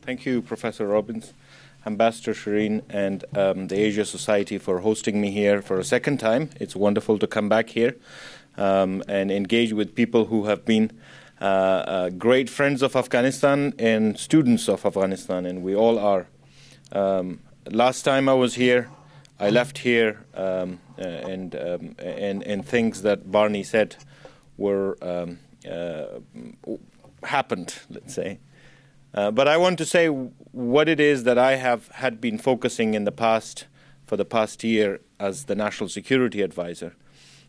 Thank you, Professor Robbins, Ambassador Sheeran, and the Asia Society for hosting me here for a second time. It's wonderful to come back here and engage with people who have been great friends of Afghanistan and students of Afghanistan, and we all are. Last time I was here, I left here, and things that Barney said were happened, let's say. But I want to say what it is that I had been focusing for the past year as the National Security Advisor,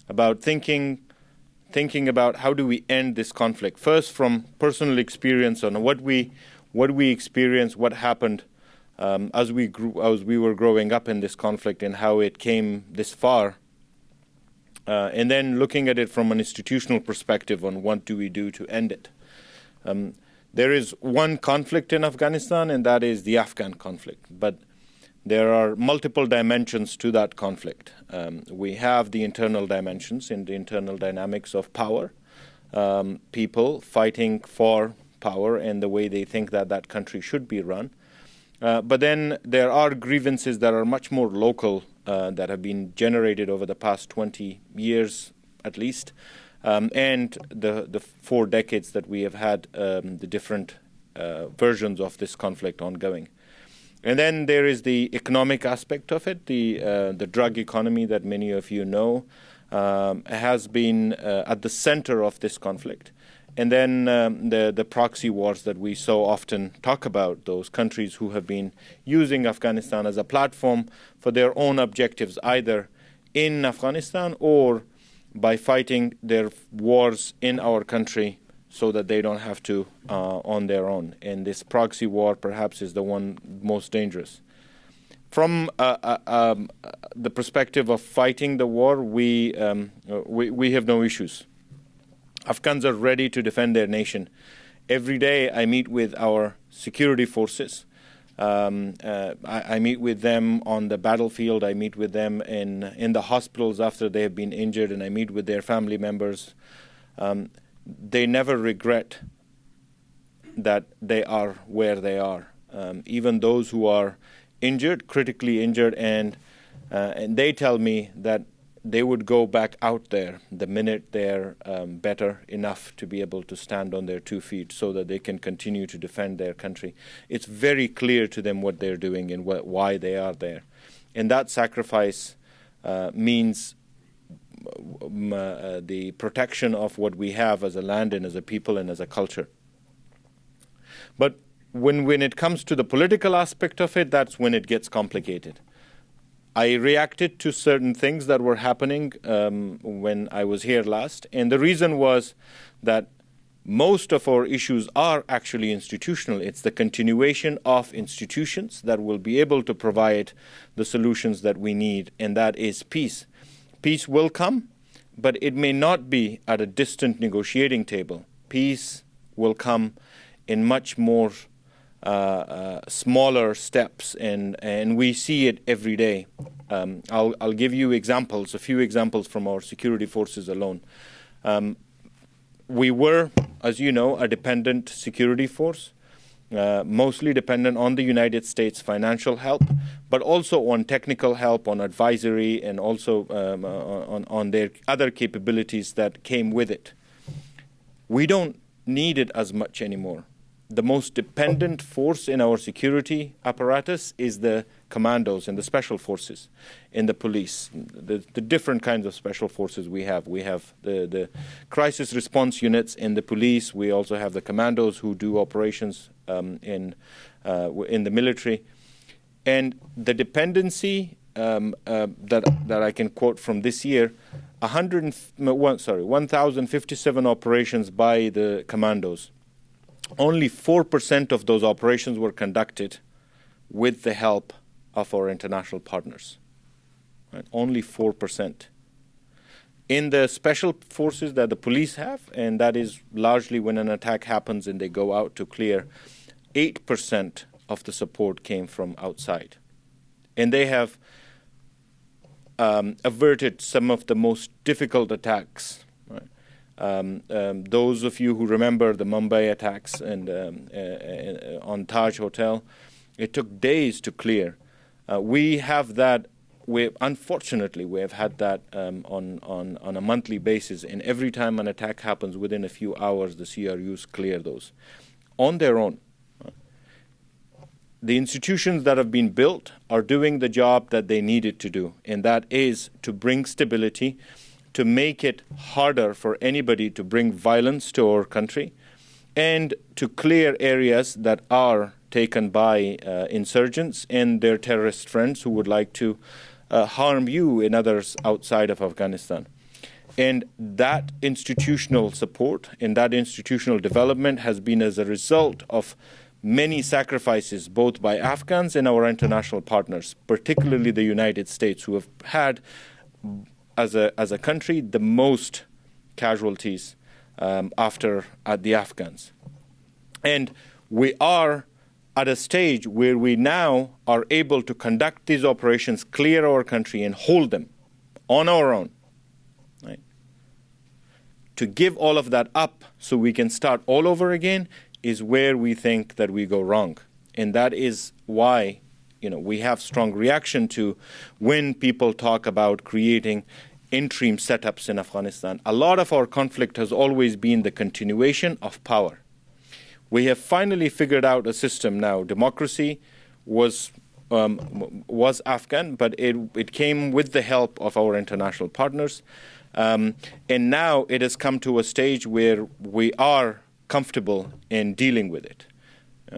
about thinking about how do we end this conflict. First, from personal experience on what we experienced, what happened as we were growing up in this conflict, and how it came this far. And then looking at it from an institutional perspective on what do we do to end it. There is one conflict in Afghanistan, and that is the Afghan conflict. But there are multiple dimensions to that conflict. We have the internal dimensions in the internal dynamics of power, people fighting for power and the way they think that that country should be run. But then there are grievances that are much more local, that have been generated over the past 20 years at least, and the 4 decades that we have had the different versions of this conflict ongoing. And then there is the economic aspect of it. The drug economy that many of you know has been at the center of this conflict. And then the proxy wars that we so often talk about, those countries who have been using Afghanistan as a platform for their own objectives, either in Afghanistan or by fighting their wars in our country so that they don't have to on their own. And this proxy war perhaps is the one most dangerous. From the perspective of fighting the war, we have no issues. Afghans are ready to defend their nation. Every day I meet with our security forces. I meet with them on the battlefield. I meet with them in the hospitals after they have been injured, and I meet with their family members. They never regret that they are where they are. Even those who are injured, critically injured, and they tell me that they would go back out there the minute they're better enough to be able to stand on their 2 feet so that they can continue to defend their country. It's very clear to them what they're doing and why they are there. And that sacrifice means the protection of what we have as a land and as a people and as a culture. But when it comes to the political aspect of it, that's when it gets complicated. I reacted to certain things that were happening when I was here last, and the reason was that most of our issues are actually institutional. It's the continuation of institutions that will be able to provide the solutions that we need, and that is peace. Peace will come, but it may not be at a distant negotiating table. Peace will come in much more smaller steps, and we see it every day. I'll give you examples, a few examples from our security forces alone. We were, as you know, a dependent security force, mostly dependent on the United States financial help, but also on technical help, on advisory, and also on their other capabilities that came with it. We don't need it as much anymore. The most dependent force in our security apparatus is the commandos and the special forces and the police, the different kinds of special forces we have. We have the crisis response units in the police. We also have the commandos who do operations in the military. And the dependency that I can quote from this year, 1,057 operations by the commandos. Only 4% of those operations were conducted with the help of our international partners. Right? Only 4%. In the special forces that the police have, and that is largely when an attack happens and they go out to clear, 8% of the support came from outside. And they have averted some of the most difficult attacks. Right? Those of you who remember the Mumbai attacks and on Taj Hotel, it took days to clear. We have that. Unfortunately, we have had that on a monthly basis, and every time an attack happens, within a few hours, the CRUs clear those on their own. The institutions that have been built are doing the job that they needed to do, and that is to bring stability, to make it harder for anybody to bring violence to our country, and to clear areas that are taken by insurgents and their terrorist friends who would like to harm you and others outside of Afghanistan. And that institutional support and that institutional development has been as a result of many sacrifices, both by Afghans and our international partners, particularly the United States, who have had, as a country, the most casualties after the Afghans. And we are at a stage where we now are able to conduct these operations, clear our country, and hold them on our own. Right? To give all of that up so we can start all over again is where we think that we go wrong. And that is why, we have strong reaction to when people talk about creating interim setups in Afghanistan. A lot of our conflict has always been the continuation of power. We have finally figured out a system now. Democracy was Afghan, but it came with the help of our international partners. And now it has come to a stage where we are comfortable in dealing with it.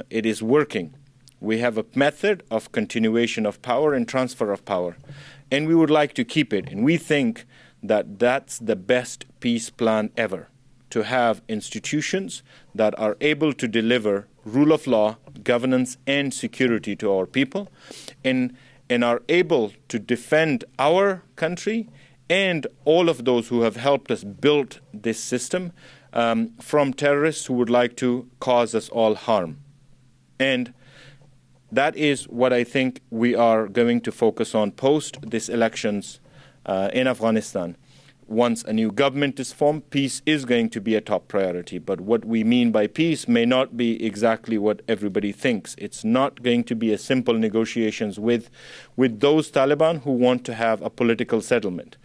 It is working. We have a method of continuation of power and transfer of power, and we would like to keep it. And we think that that's the best peace plan ever, to have institutions that are able to deliver rule of law, governance, and security to our people, and are able to defend our country and all of those who have helped us build this system from terrorists who would like to cause us all harm. And that is what I think we are going to focus on post these elections in Afghanistan. Once a new government is formed, peace is going to be a top priority. But what we mean by peace may not be exactly what everybody thinks. It's not going to be a simple negotiations with those Taliban who want to have a political settlement.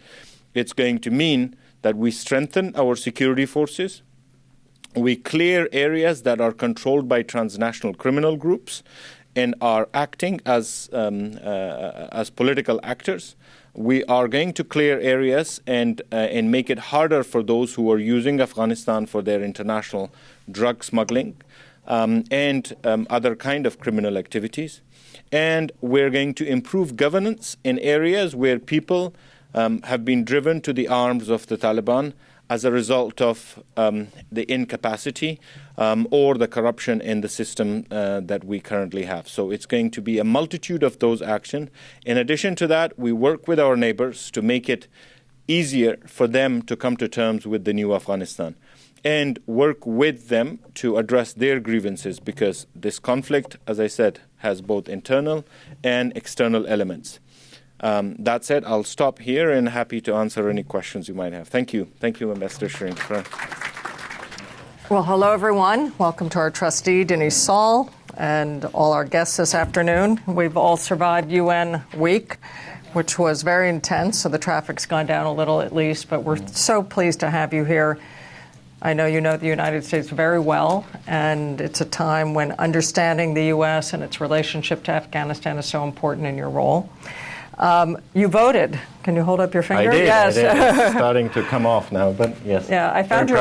It's going to mean that we strengthen our security forces, we clear areas that are controlled by transnational criminal groups and are acting as political actors. We are going to clear areas and make it harder for those who are using Afghanistan for their international drug smuggling and other kind of criminal activities. And we're going to improve governance in areas where people have been driven to the arms of the Taliban as a result of the incapacity or the corruption in the system that we currently have. So it's going to be a multitude of those actions. In addition to that, we work with our neighbors to make it easier for them to come to terms with the new Afghanistan and work with them to address their grievances, because this conflict, as I said, has both internal and external elements. That said, I'll stop here and happy to answer any questions you might have. Thank you. Thank you, Ambassador Sheeran. Well, hello, everyone. Welcome to our trustee, Denise Saul, and all our guests this afternoon. We've all survived UN week, which was very intense, so the traffic's gone down a little at least, but we're so pleased to have you here. I know you know the United States very well, and it's a time when understanding the U.S. and its relationship to Afghanistan is so important in your role. You voted. Can you hold up your finger? I did. Yes. I did. It's starting to come off now, but yes. Yeah, I found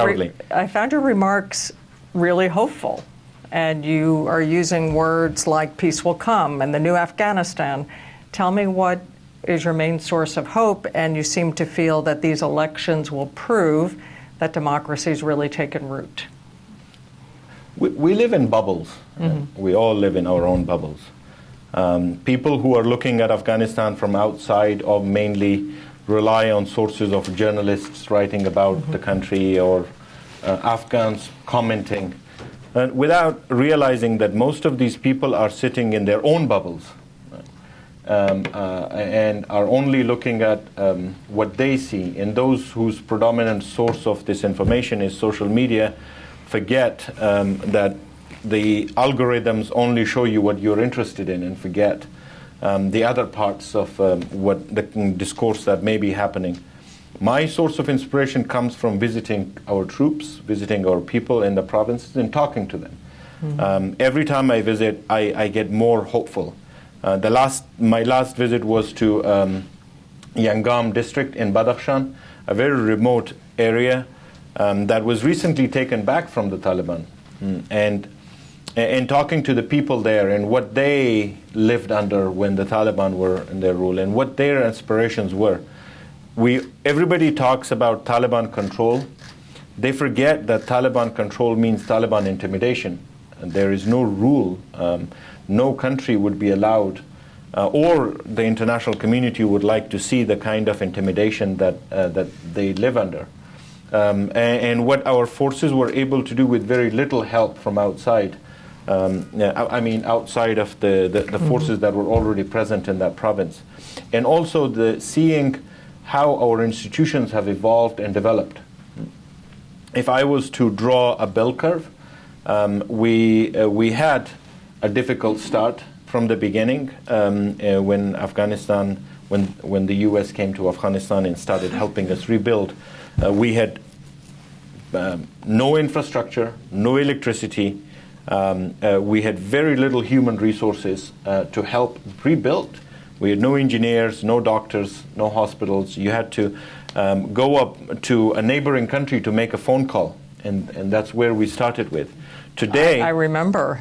your remarks really hopeful, and you are using words like peace will come and the new Afghanistan. Tell me what is your main source of hope, and you seem to feel that these elections will prove that democracy is really taken root. We live in bubbles. Mm-hmm. We all live in our own bubbles. People who are looking at Afghanistan from outside or mainly rely on sources of journalists writing about the country or Afghans commenting without realizing that most of these people are sitting in their own bubbles. and are only looking at what they see, and those whose predominant source of this information is social media forget that the algorithms only show you what you're interested in, and forget the other parts of what the discourse that may be happening. My source of inspiration comes from visiting our troops, visiting our people in the provinces, and talking to them. Every time I visit, I get more hopeful. My last visit was to Yangam district in Badakhshan, a very remote area that was recently taken back from the Taliban. And talking to the people there and what they lived under when the Taliban were in their rule and what their aspirations were. Everybody talks about Taliban control. They forget that Taliban control means Taliban intimidation. And there is no rule. No country would be allowed, or the international community would like to see the kind of intimidation that they live under. And what our forces were able to do with very little help from outside, outside of the forces that were already present in that province. And also seeing how our institutions have evolved and developed. If I was to draw a bell curve, we had a difficult start from the beginning when the U.S. came to Afghanistan and started helping us rebuild. We had no infrastructure, no electricity. We had very little human resources to help rebuild. We had no engineers, no doctors, no hospitals. You had to go up to a neighboring country to make a phone call, and that's where we started with. Today, I remember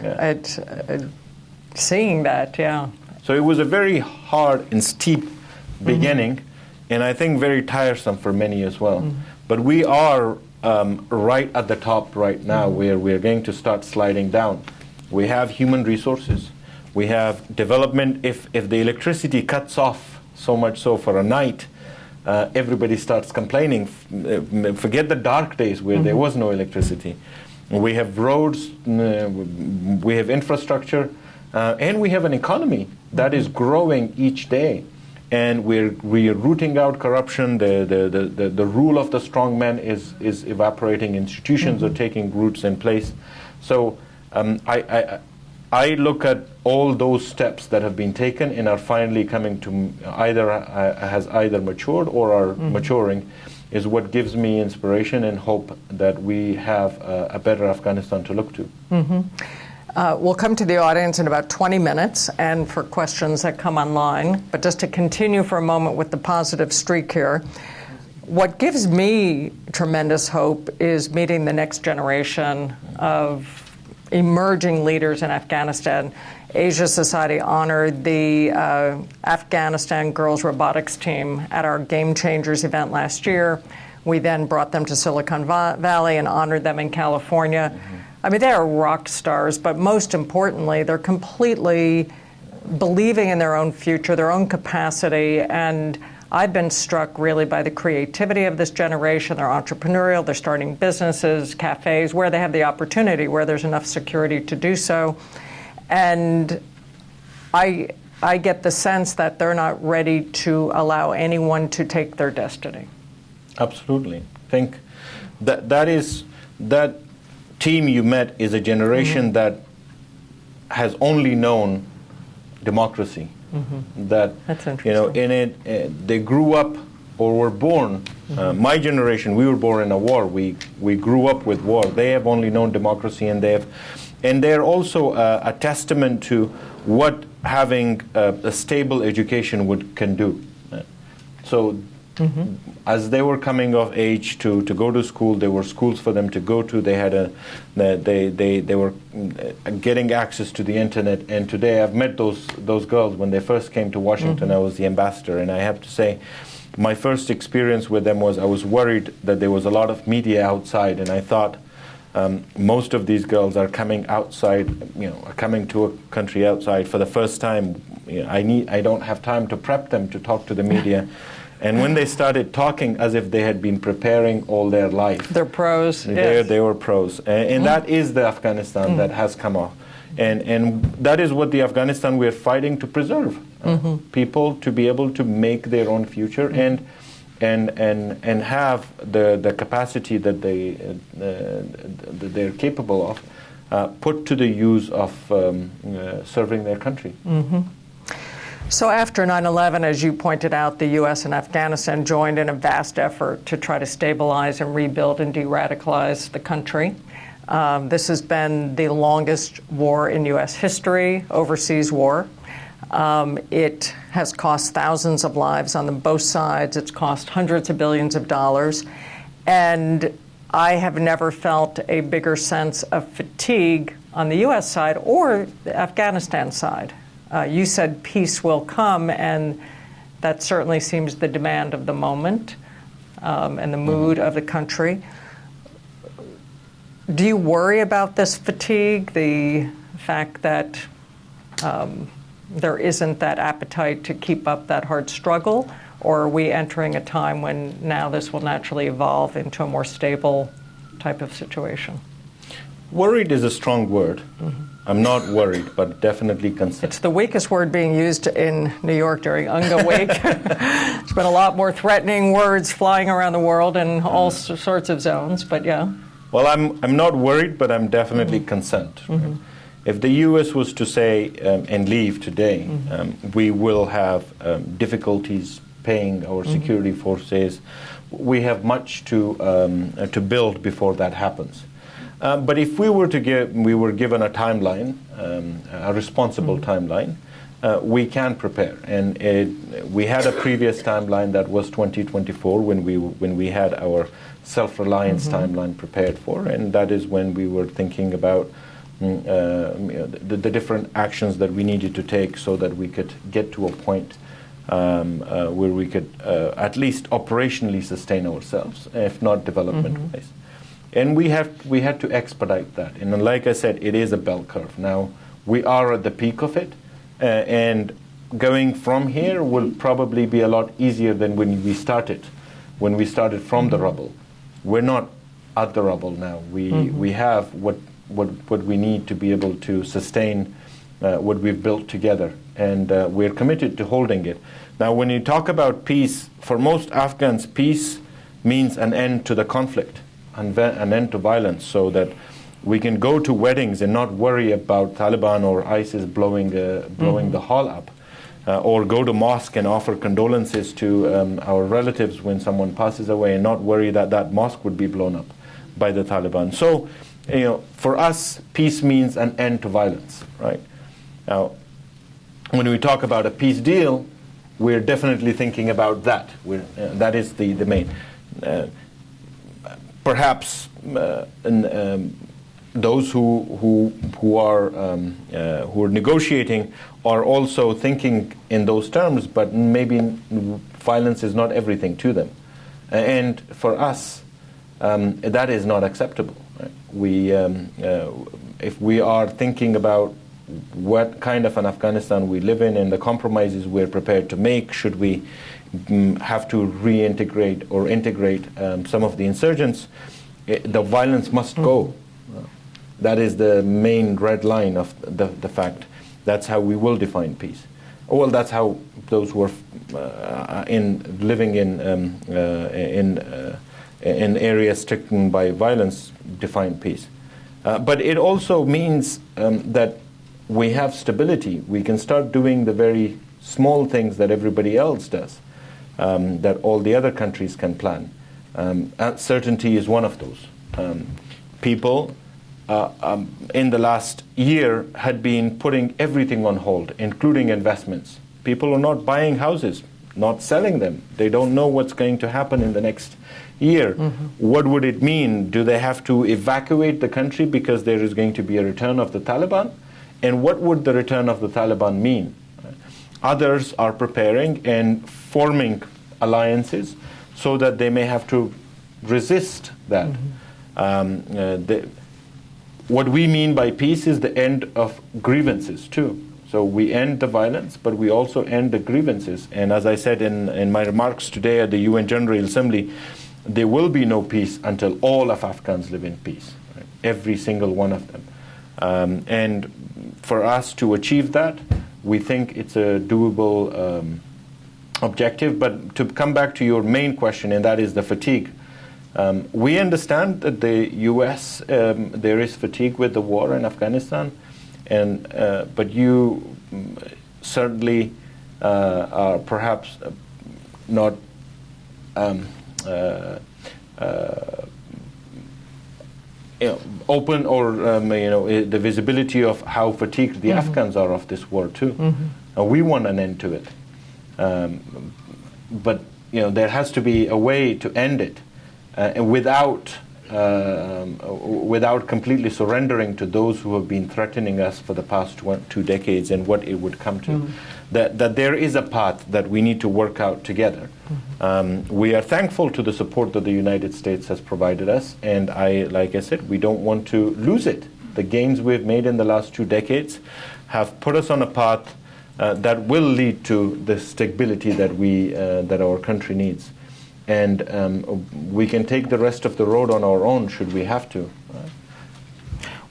seeing that, yeah. So it was a very hard and steep beginning, and I think very tiresome for many as well. But we are right at the top right now, where we're going to start sliding down. We have human resources. We have development. If the electricity cuts off so much so for a night, everybody starts complaining. Forget the dark days where there was no electricity. We have roads, we have infrastructure, and we have an economy that is growing each day. And we're rooting out corruption. The rule of the strong man is evaporating. Institutions are taking roots in place. So I look at all those steps that have been taken and are finally coming to has either matured or are maturing, is what gives me inspiration and hope that we have a better Afghanistan to look to. We'll come to the audience in about 20 minutes and for questions that come online. But just to continue for a moment with the positive streak here, what gives me tremendous hope is meeting the next generation of emerging leaders in Afghanistan. Asia Society honored the Afghanistan girls robotics team at our Game Changers event last year. We then brought them to Silicon Valley and honored them in California. I mean, they are rock stars, but most importantly, they're completely believing in their own future, their own capacity, and I've been struck really by the creativity of this generation. They're entrepreneurial, they're starting businesses, cafes, where they have the opportunity, where there's enough security to do so. And I get the sense that they're not ready to allow anyone to take their destiny. Absolutely. I think that team you met is a generation that has only known democracy. That's interesting. In it, they grew up or were born. My generation, we were born in a war. We grew up with war. They have only known democracy, and they're also a testament to what having a stable education can do. So, as they were coming of age to go to school, there were schools for them to go to. They had they were getting access to the internet. And today, I've met those girls when they first came to Washington. I was the ambassador, and I have to say, my first experience with them was I was worried that there was a lot of media outside, and I thought most of these girls are coming outside, are coming to a country outside for the first time. I don't have time to prep them to talk to the media. And when they started talking as if they had been preparing all their life. They're pros. They were pros. And that is the Afghanistan that has come off. And that is what the Afghanistan we're fighting to preserve. People to be able to make their own future and have the capacity that they're capable of put to the use of serving their country. So after 9/11, as you pointed out, the U.S. and Afghanistan joined in a vast effort to try to stabilize and rebuild and de-radicalize the country. This has been the longest war in U.S. history, overseas war. It has cost thousands of lives on both sides. It's cost hundreds of billions of dollars. And I have never felt a bigger sense of fatigue on the U.S. side or the Afghanistan side. You said peace will come, and that certainly seems the demand of the moment and the mood of the country. Do you worry about this fatigue, the fact that there isn't that appetite to keep up that hard struggle, or are we entering a time when now this will naturally evolve into a more stable type of situation? Worried is a strong word. I'm not worried, but definitely concerned. It's the weakest word being used in New York during Unga Week. There's been a lot more threatening words flying around the world in all sorts of zones, but yeah. Well, I'm not worried, but I'm definitely concerned. If the U.S. was to say and leave today, we will have difficulties paying our security forces. We have much to build before that happens. But if we were given a timeline, a responsible timeline, we can prepare. And we had a previous timeline that was 2024 when we had our self-reliance timeline prepared for, and that is when we were thinking about the different actions that we needed to take so that we could get to a point where we could at least operationally sustain ourselves, if not development-wise. And we had to expedite that. And like I said, it is a bell curve. Now, we are at the peak of it, and going from here will probably be a lot easier than when we started from the rubble. We're not at the rubble now. We have what we need to be able to sustain what we've built together, and we're committed to holding it. Now, when you talk about peace, for most Afghans, peace means an end to the conflict, an end to violence, so that we can go to weddings and not worry about Taliban or ISIS blowing the hall up, or go to mosque and offer condolences to our relatives when someone passes away and not worry that that mosque would be blown up by the Taliban. So, for us, peace means an end to violence, right? Now, when we talk about a peace deal, we're definitely thinking about that. That is the main. Perhaps those who are negotiating are also thinking in those terms, but maybe violence is not everything to them. And for us, that is not acceptable. Right? If we are thinking about what kind of an Afghanistan we live in and the compromises we're prepared to make, should we have to reintegrate or integrate some of the insurgents, the violence must go. That is the main red line of the fact. That's how we will define peace. Well, that's how those who are living in areas stricken by violence define peace. But it also means that we have stability. We can start doing the very small things that everybody else does, that all the other countries can plan. Certainty is one of those. People in the last year had been putting everything on hold, including investments. People are not buying houses, not selling them. They don't know what's going to happen in the next year. What would it mean? Do they have to evacuate the country because there is going to be a return of the Taliban? And what would the return of the Taliban mean? Others are preparing and forming alliances so that they may have to resist that. What we mean by peace is the end of grievances too. So we end the violence, but we also end the grievances. And as I said in my remarks today at the UN General Assembly, there will be no peace until all of Afghans live in peace, right? Every single one of them. And for us to achieve that, we think it's a doable objective. But to come back to your main question, and that is the fatigue. We understand that the U.S., there is fatigue with the war in Afghanistan, but you certainly are perhaps not open or the visibility of how fatigued the Afghans are of this war too. We want an end to it, but there has to be a way to end it without completely surrendering to those who have been threatening us for the past 2 decades and what it would come to. That there is a path that we need to work out together. We are thankful to the support that the United States has provided us, and like I said, we don't want to lose it. The gains we've made in the last 2 decades have put us on a path that will lead to the stability that our country needs. And we can take the rest of the road on our own should we have to.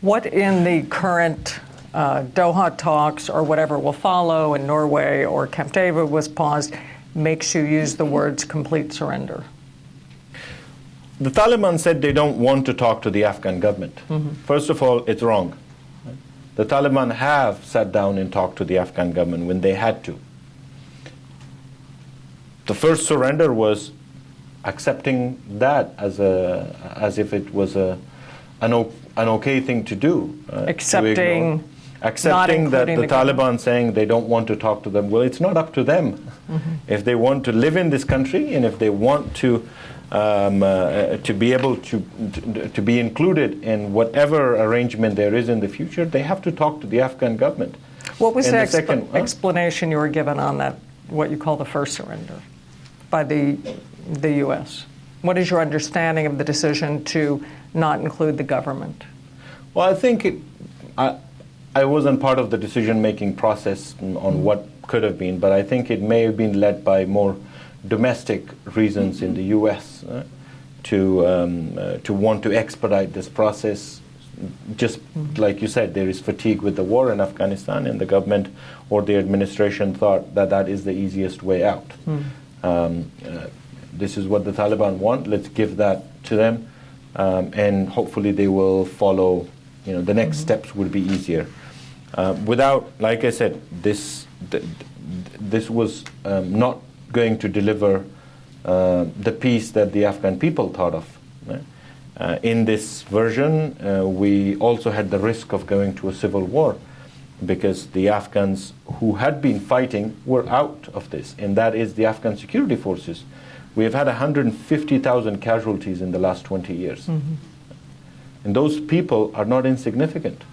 What in the current Doha talks or whatever will follow in Norway or Camp David was paused makes you use the words complete surrender? The Taliban said they don't want to talk to the Afghan government. First of all, it's wrong. The Taliban have sat down and talked to the Afghan government when they had to. The first surrender was accepting that as if it was an okay thing to do. Accepting that the Taliban saying they don't want to talk to them. Well, it's not up to them. If they want to live in this country and if they want to be able to be included in whatever arrangement there is in the future, they have to talk to the Afghan government. What was the explanation you were given on that, what you call the first surrender, by the U.S.? What is your understanding of the decision to not include the government? Well, I think I wasn't part of the decision-making process on what could have been, but I think it may have been led by more domestic reasons in the U.S. To want to expedite this process. Just like you said, there is fatigue with the war in Afghanistan, and the government or the administration thought that is the easiest way out. This is what the Taliban want. Let's give that to them, and hopefully they will follow. The next steps will be easier. Without, like I said, this was not going to deliver the peace that the Afghan people thought of. In this version, we also had the risk of going to a civil war because the Afghans who had been fighting were out of this, and that is the Afghan security forces. We have had 150,000 casualties in the last 20 years. And those people are not insignificant.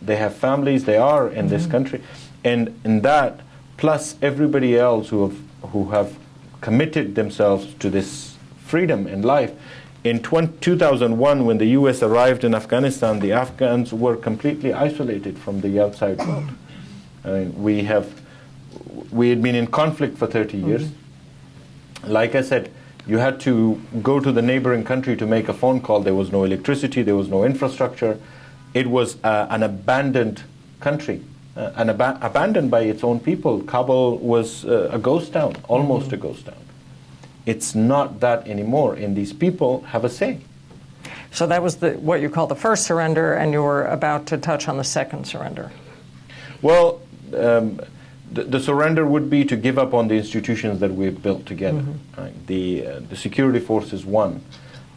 They have families, they are in this country. And in that, plus everybody else who have committed themselves to this freedom and life. In 2001, when the U.S. arrived in Afghanistan, the Afghans were completely isolated from the outside world. I mean, we had been in conflict for 30 years. Like I said, you had to go to the neighboring country to make a phone call. There was no electricity, there was no infrastructure. It was an abandoned country, abandoned by its own people. Kabul was a ghost town, almost a ghost town. It's not that anymore, and these people have a say. So that was what you call the first surrender, and you were about to touch on the second surrender. Well, the surrender would be to give up on the institutions that we've built together. Right? The security force is one,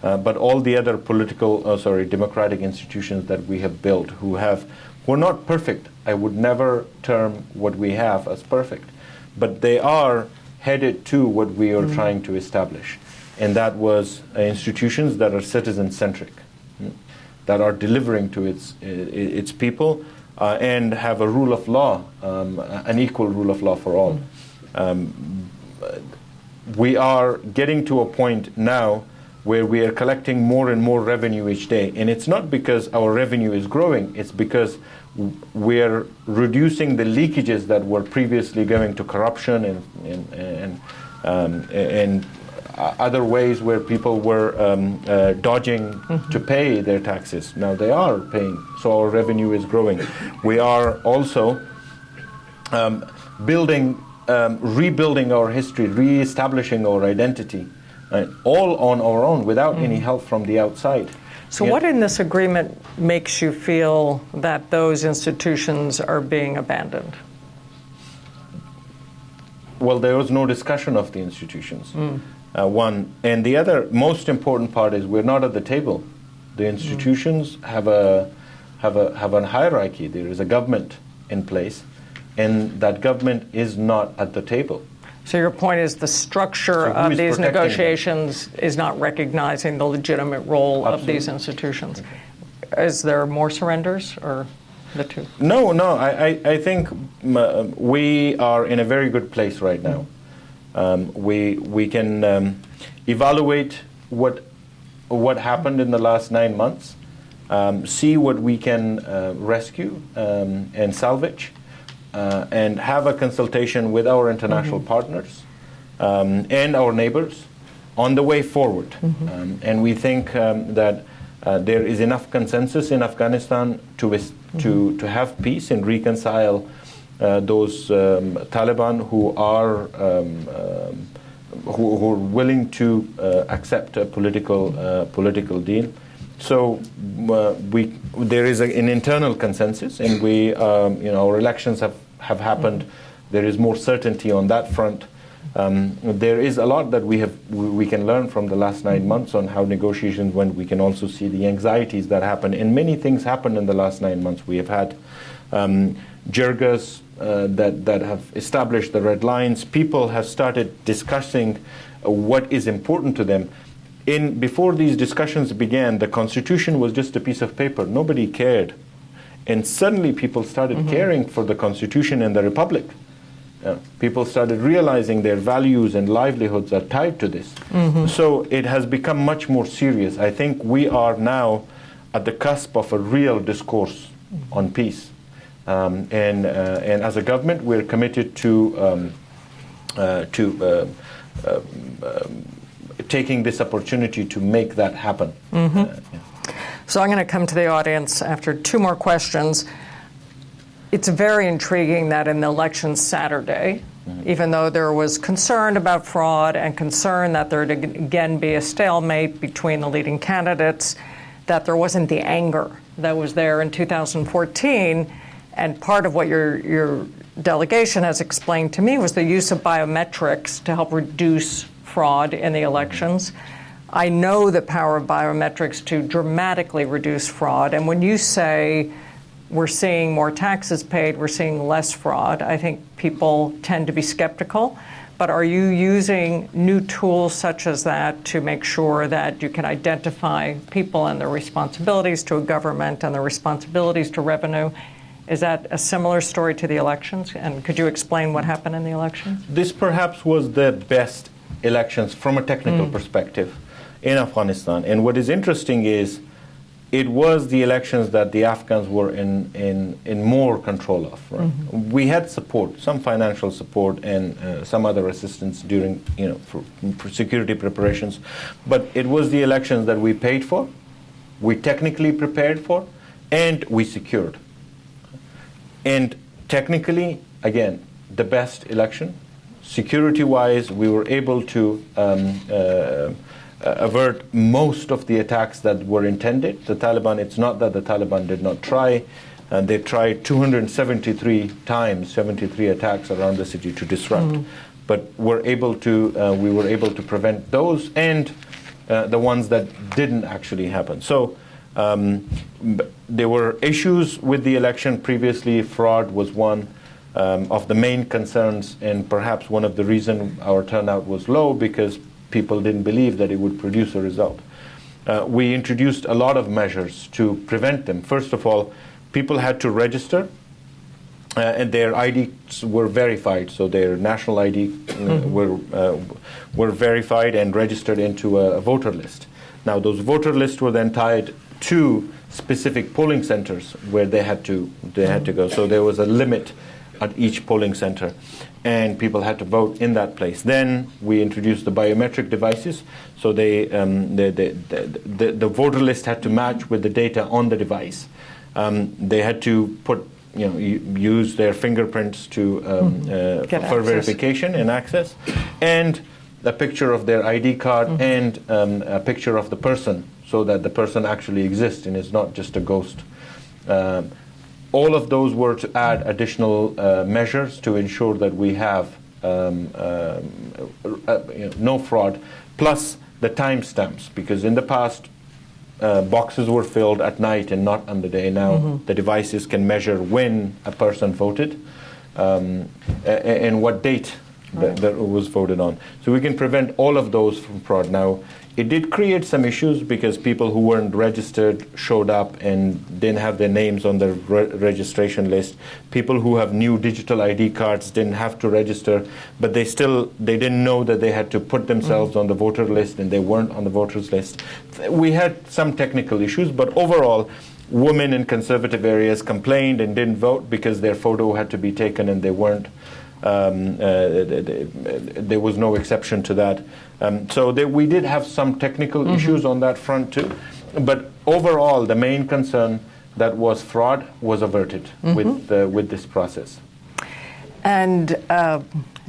but all the other democratic institutions that we have built were not perfect. I would never term what we have as perfect, but they are headed to what we are trying to establish, and that was institutions that are citizen-centric, that are delivering to its people, and have a rule of law, an equal rule of law for all. We are getting to a point now where we are collecting more and more revenue each day, and it's not because our revenue is growing, it's because we're reducing the leakages that were previously going to corruption and other ways where people were dodging to pay their taxes. Now they are paying, so our revenue is growing. We are also rebuilding our history, re-establishing our identity, all on our own without any help from the outside. So what in this agreement makes you feel that those institutions are being abandoned? Well, there was no discussion of the institutions, one. And the other most important part is we're not at the table. The institutions have a hierarchy. There is a government in place, and that government is not at the table. So your point is the structure of these negotiations is not recognizing the legitimate role of these institutions. Okay. Is there more surrenders, or the two? No. I think we are in a very good place right now. We can evaluate what happened in the last 9 months, see what we can rescue and salvage. And have a consultation with our international partners and our neighbors on the way forward. And we think that there is enough consensus in Afghanistan to have peace and reconcile those Taliban who are willing to accept a political deal. So there is an internal consensus, and our elections have happened. There is more certainty on that front. There is a lot that we can learn from the last 9 months on how negotiations went. We can also see the anxieties that happen, and many things happened in the last 9 months. We have had jirgas that have established the red lines. People have started discussing what is important to them. Before these discussions began, the Constitution was just a piece of paper. Nobody cared. And suddenly people started caring for the Constitution and the Republic. People started realizing their values and livelihoods are tied to this. So it has become much more serious. I think we are now at the cusp of a real discourse on peace. And as a government, we're committed to taking this opportunity to make that happen. So I'm going to come to the audience after 2 more questions. It's very intriguing that in the election Saturday, even though there was concern about fraud and concern that there would again be a stalemate between the leading candidates, that there wasn't the anger that was there in 2014. And part of what your delegation has explained to me was the use of biometrics to help reduce fraud in the elections. I know the power of biometrics to dramatically reduce fraud. And when you say we're seeing more taxes paid, we're seeing less fraud, I think people tend to be skeptical. But are you using new tools such as that to make sure that you can identify people and their responsibilities to a government and their responsibilities to revenue? Is that a similar story to the elections? And could you explain what happened in the elections? This perhaps was the best elections from a technical perspective in Afghanistan. And what is interesting is it was the elections that the Afghans were in more control of. Right? We had support, some financial support and some other assistance during, for security preparations. But it was the elections that we paid for, we technically prepared for, and we secured. And technically, again, the best election. Security-wise, we were able to avert most of the attacks that were intended. The Taliban, it's not that the Taliban did not try. They tried 273 times, 73 attacks around the city to disrupt. But we were able to prevent those and the ones that didn't actually happen. So there were issues with the election previously. Fraud was one of the main concerns, and perhaps one of the reasons our turnout was low, because people didn't believe that it would produce a result. We introduced a lot of measures to prevent them. First of all, people had to register, and their IDs were verified. So their national ID were verified and registered into a voter list. Now, those voter lists were then tied to specific polling centers where they had to go. So there was a limit at each polling center, and people had to vote in that place. Then we introduced the biometric devices, so the voter list had to match with the data on the device. They had to use their fingerprints to for verification and access, and a picture of their ID card and a picture of the person, so that the person actually exists and is not just a ghost. All of those were to add additional measures to ensure that we have no fraud, plus the timestamps, because in the past boxes were filled at night and not on the day. Now the devices can measure when a person voted and what date that was voted on. So we can prevent all of those from fraud. Now, it did create some issues because people who weren't registered showed up and didn't have their names on the registration list. People who have new digital ID cards didn't have to register, but they didn't know that they had to put themselves on the voter list, and they weren't on the voters list. We had some technical issues, but overall, women in conservative areas complained and didn't vote because their photo had to be taken and they weren't. There was no exception to that. So we did have some technical issues on that front too. But overall, the main concern that was fraud was averted with this process. And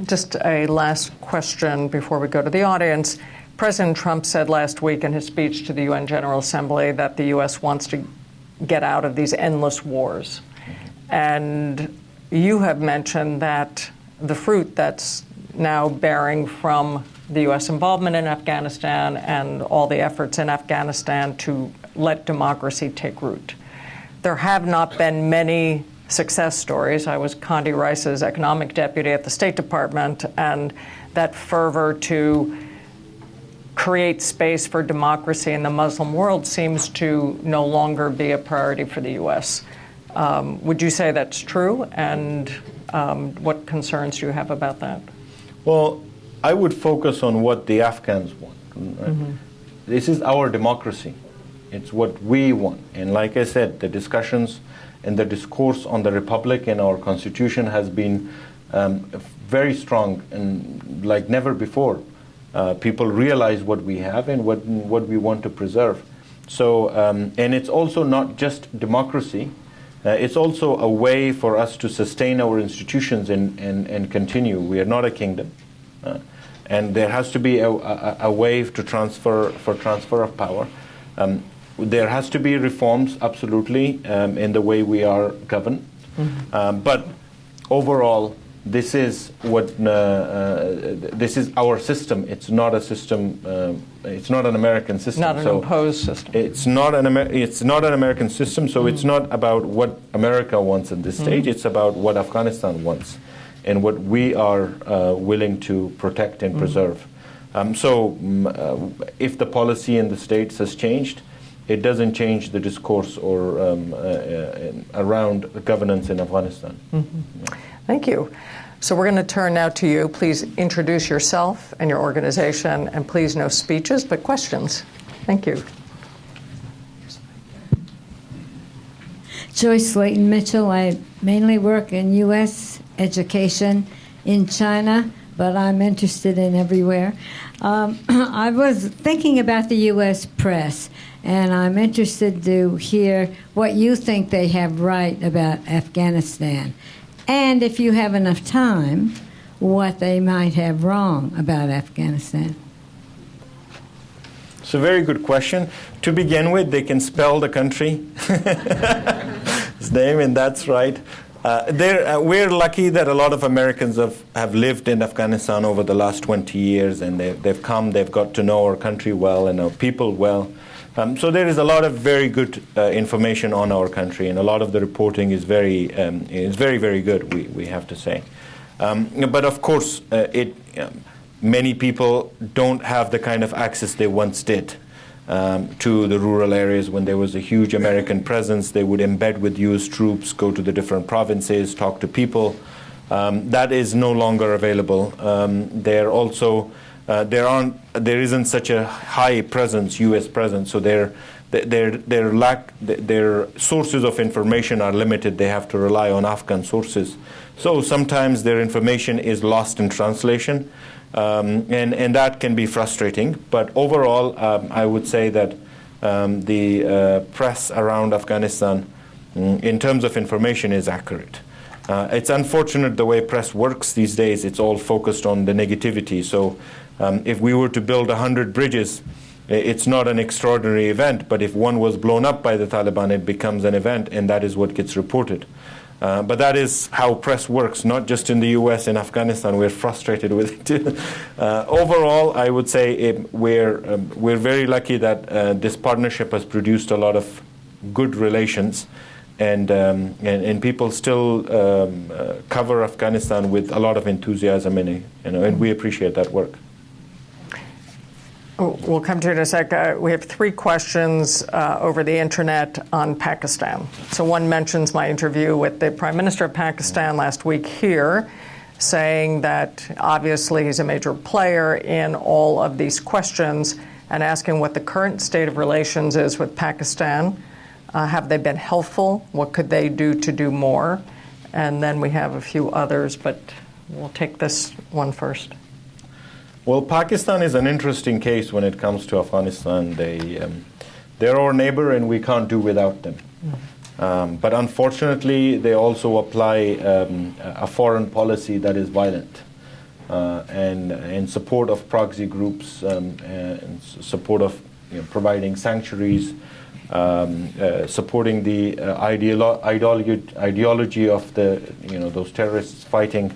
just a last question before we go to the audience. President Trump said last week in his speech to the UN General Assembly that the U.S. wants to get out of these endless wars. And you have mentioned that the fruit that's now bearing from the U.S. involvement in Afghanistan and all the efforts in Afghanistan to let democracy take root. There have not been many success stories. I was Condi Rice's economic deputy at the State Department, and that fervor to create space for democracy in the Muslim world seems to no longer be a priority for the U.S. Would you say that's true? And what concerns do you have about that? Well, I would focus on what the Afghans want. Right? This is our democracy. It's what we want. And like I said, the discussions and the discourse on the Republic and our Constitution has been very strong and like never before. People realize what we have and what we want to preserve. So, and it's also not just democracy. It's also a way for us to sustain our institutions and continue. We are not a kingdom. And there has to be a way to transfer of power. There has to be reforms, absolutely, in the way we are governed. But overall, this is our system. It's not a system. It's not an American system. Not an imposed system. It's not an American system. So it's not about what America wants at this stage. It's about what Afghanistan wants, and what we are willing to protect and preserve. If the policy in the States has changed, it doesn't change the discourse or around governance in Afghanistan. Thank you. So we're going to turn now to you. Please introduce yourself and your organization, and please no speeches, but questions. Thank you. Joyce Slayton Mitchell. I mainly work in U.S. education in China, but I'm interested in everywhere. I was thinking about the U.S. press, and I'm interested to hear what you think they have right about Afghanistan. And if you have enough time, what they might have wrong about Afghanistan. It's a very good question. To begin with, they can spell the country. His name, and that's right. We're lucky that a lot of Americans have lived in Afghanistan over the last 20 years, and they've got to know our country well and our people well. So there is a lot of very good information on our country, and a lot of the reporting is very, very good, we have to say. But of course, many people don't have the kind of access they once did to the rural areas. When there was a huge American presence, they would embed with U.S. troops, go to the different provinces, talk to people. That is no longer available. There isn't such a high presence, U.S. presence, so their sources of information are limited. They have to rely on Afghan sources. So sometimes their information is lost in translation, and that can be frustrating. But overall, I would say that the press around Afghanistan, in terms of information, is accurate. It's unfortunate the way press works these days. It's all focused on the negativity. So if we were to build 100 bridges, it's not an extraordinary event, but if one was blown up by the Taliban, it becomes an event, and that is what gets reported. But that is how press works, not just in the U.S. In Afghanistan. We're frustrated with it too. Overall, I would say we're very lucky that this partnership has produced a lot of good relations, and people still cover Afghanistan with a lot of enthusiasm, and we appreciate that work. We'll come to it in a sec. We have 3 questions over the internet on Pakistan. So one mentions my interview with the Prime Minister of Pakistan last week here, saying that obviously he's a major player in all of these questions, and asking what the current state of relations is with Pakistan. Have they been helpful? What could they do to do more? And then we have a few others, but we'll take this one first. Well, Pakistan is an interesting case when it comes to Afghanistan. They're our neighbor, and we can't do without them. But unfortunately, they also apply a foreign policy that is violent, and in support of proxy groups, in support of providing sanctuaries, supporting the ideology of those terrorists fighting,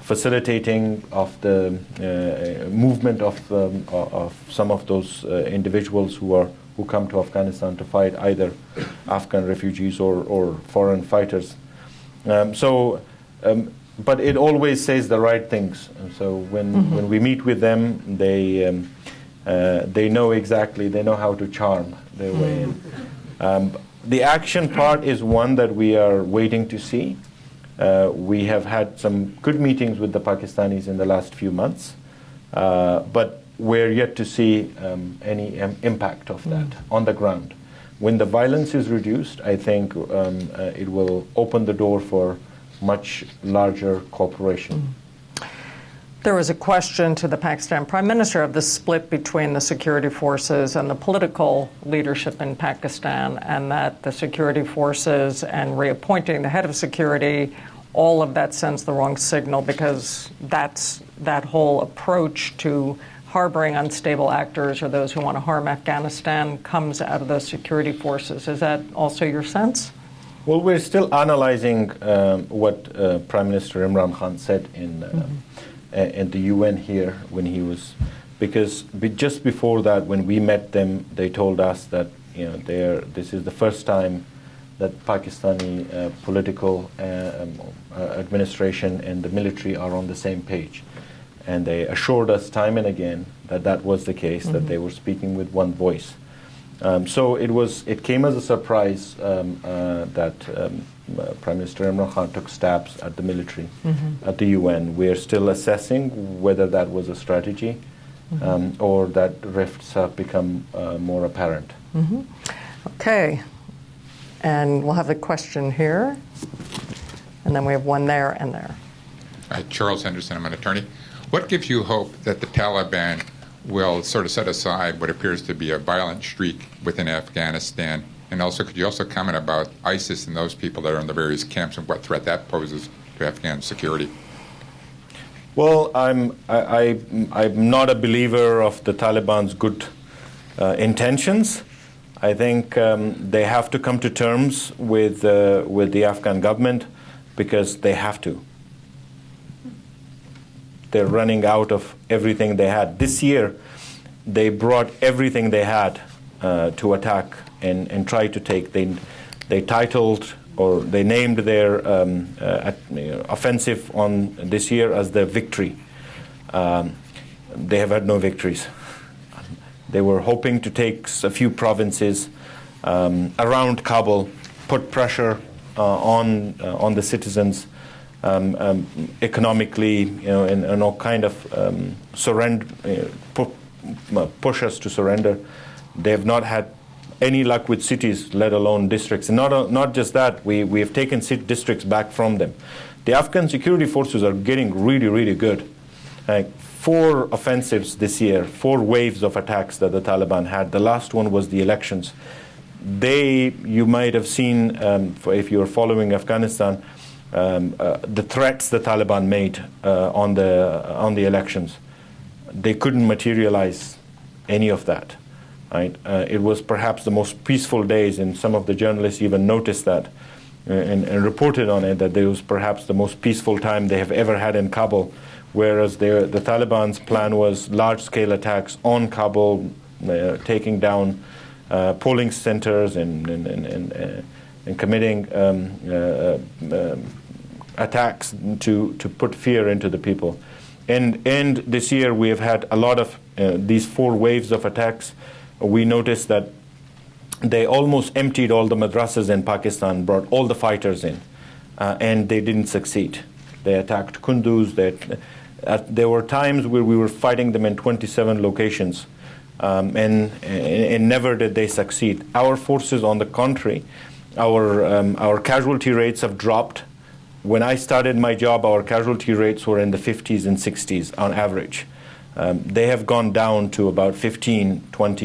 facilitating of the movement of some of those individuals who come to Afghanistan to fight, either Afghan refugees or foreign fighters. But it always says the right things. And so when we meet with them, they know exactly, they know how to charm their way in. The action part is one that we are waiting to see. We have had some good meetings with the Pakistanis in the last few months, but we're yet to see any impact of that on the ground. When the violence is reduced, I think it will open the door for much larger cooperation. There was a question to the Pakistan Prime Minister of the split between the security forces and the political leadership in Pakistan, and that the security forces and reappointing the head of security, all of that sends the wrong signal, because that whole approach to harboring unstable actors or those who want to harm Afghanistan comes out of those security forces. Is that also your sense? Well, we're still analyzing what Prime Minister Imran Khan said in the UN here when he was, because just before that, when we met them, they told us that this is the first time that Pakistani political administration and the military are on the same page, and they assured us time and again that that was the case, that they were speaking with one voice. So it came as a surprise that Prime Minister Imran Khan took stabs at the military, at the UN. We're still assessing whether that was a strategy or that rifts have become more apparent. Okay. And we'll have a question here. And then we have one there and there. Charles Henderson, I'm an attorney. What gives you hope that the Taliban will sort of set aside what appears to be a violent streak within Afghanistan? And also, could you also comment about ISIS and those people that are in the various camps and what threat that poses to Afghan security? Well, I'm not a believer of the Taliban's good intentions. I think they have to come to terms with the Afghan government, because they have to. They're running out of everything they had. This year, they brought everything they had to attack and try to take. They titled, or they named their offensive on this year as the victory. They have had no victories. They were hoping to take a few provinces around Kabul, put pressure on the citizens economically, and all kind of surrender, push us to surrender. They have not had any luck with cities, let alone districts. And not just that, we have taken districts back from them. The Afghan security forces are getting really, really good. 4 offensives this year, 4 waves of attacks that the Taliban had. The last one was the elections. You might have seen, if you were following Afghanistan, the threats the Taliban made on the elections. They couldn't materialize any of that. Right? It was perhaps the most peaceful days, and some of the journalists even noticed that and reported on it, that it was perhaps the most peaceful time they have ever had in Kabul, whereas the Taliban's plan was large-scale attacks on Kabul, taking down polling centers and committing attacks to put fear into the people. And this year we have had a lot of these 4 waves of attacks. We noticed that they almost emptied all the madrasas in Pakistan, brought all the fighters in, and they didn't succeed. They attacked Kunduz. There were times where we were fighting them in 27 locations, and never did they succeed. Our forces, on the contrary, our casualty rates have dropped. When I started my job, our casualty rates were in the 50s and 60s on average. They have gone down to about 20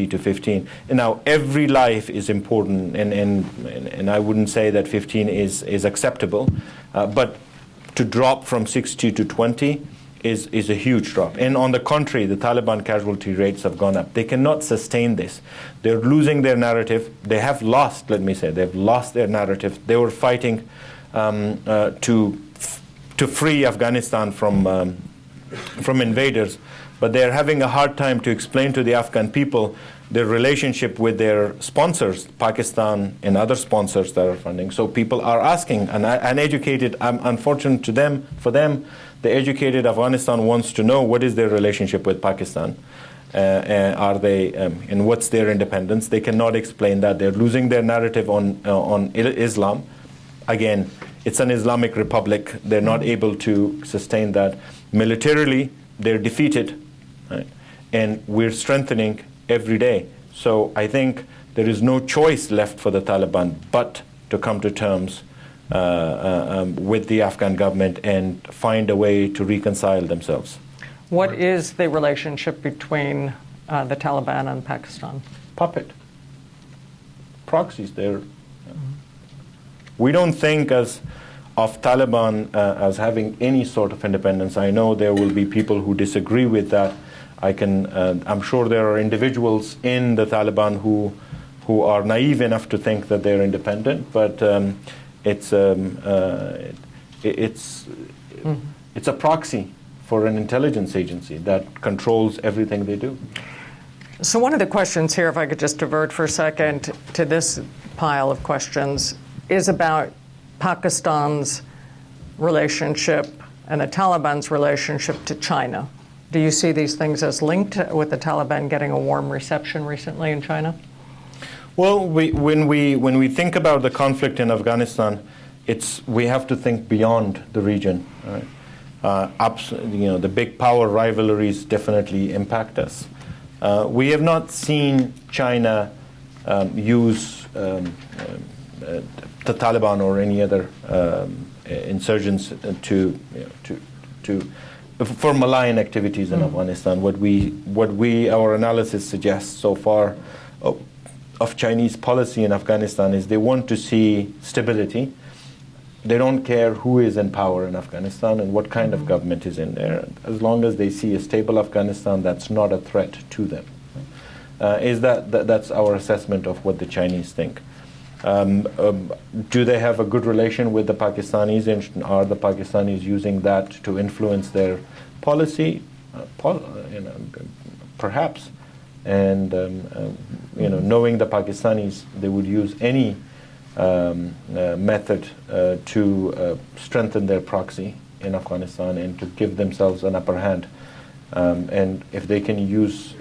to 15. And now every life is important, and I wouldn't say that 15 is acceptable, but to drop from 60 to 20 is a huge drop. And on the contrary, the Taliban casualty rates have gone up. They cannot sustain this. They're losing their narrative. They have lost, they've lost their narrative. They were fighting to free Afghanistan from invaders, but they're having a hard time to explain to the Afghan people their relationship with their sponsors, Pakistan and other sponsors that are funding. So people are asking, and uneducated, unfortunate for them, the educated Afghanistan wants to know what is their relationship with Pakistan. Are they, and what's their independence? They cannot explain that. They're losing their narrative on Islam. Again, it's an Islamic republic. They're not able to sustain that. Militarily, they're defeated, right? And we're strengthening every day. So I think there is no choice left for the Taliban but to come to terms with the Afghan government and find a way to reconcile themselves. What is the relationship between the Taliban and Pakistan? Puppet. Proxies there. We don't think of Taliban as having any sort of independence. I know there will be people who disagree with that. I'm sure there are individuals in the Taliban who are naive enough to think that they're independent, but it's a proxy for an intelligence agency that controls everything they do. So one of the questions here, if I could just divert for a second to this pile of questions, is about Pakistan's relationship and the Taliban's relationship to China. Do you see these things as linked, with the Taliban getting a warm reception recently in China? Well, when we think about the conflict in Afghanistan, we have to think beyond the region. Right? The big power rivalries definitely impact us. We have not seen China use the Taliban or any other insurgents for malign activities in Afghanistan. Our analysis suggests so far of Chinese policy in Afghanistan is they want to see stability. They don't care who is in power in Afghanistan and what kind of government is in there. As long as they see a stable Afghanistan, that's not a threat to them. That's our assessment of what the Chinese think. Do they have a good relation with the Pakistanis, and are the Pakistanis using that to influence their policy? Perhaps. And knowing the Pakistanis, they would use any method to strengthen their proxy in Afghanistan and to give themselves an upper hand. And if they can use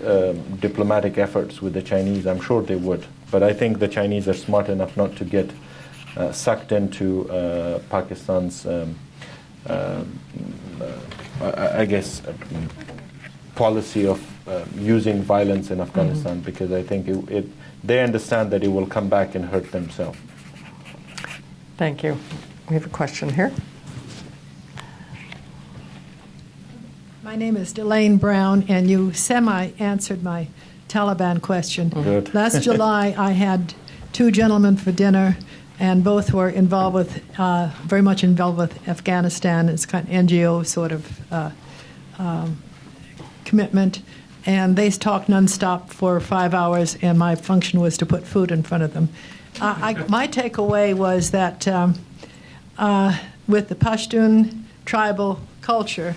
diplomatic efforts with the Chinese, I'm sure they would. But I think the Chinese are smart enough not to get sucked into Pakistan's, policy of using violence in Afghanistan, because I think they understand that it will come back and hurt themselves. Thank you. We have a question here. My name is Delane Brown, and you semi-answered my Taliban question. Good. Last July, I had two gentlemen for dinner, and both were involved with, very much involved with Afghanistan. It's kind of NGO sort of commitment. And they talked nonstop for 5 hours, and my function was to put food in front of them. My takeaway was that with the Pashtun tribal culture,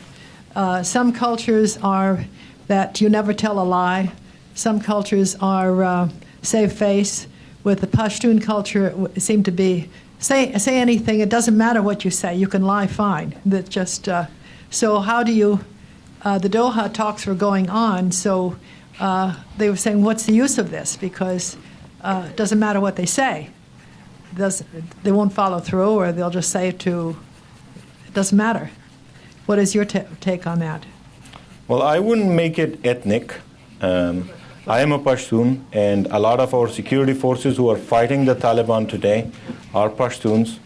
some cultures are that you never tell a lie. Some cultures are save face. With the Pashtun culture, it seemed to be say anything. It doesn't matter what you say. You can lie fine. That just so how do you? The Doha talks were going on, so they were saying, "What's the use of this?" Because it doesn't matter what they say. They won't follow through, or they'll just say it doesn't matter. What is your take on that? Well, I wouldn't make it ethnic. I am a Pashtun, and a lot of our security forces who are fighting the Taliban today are Pashtuns.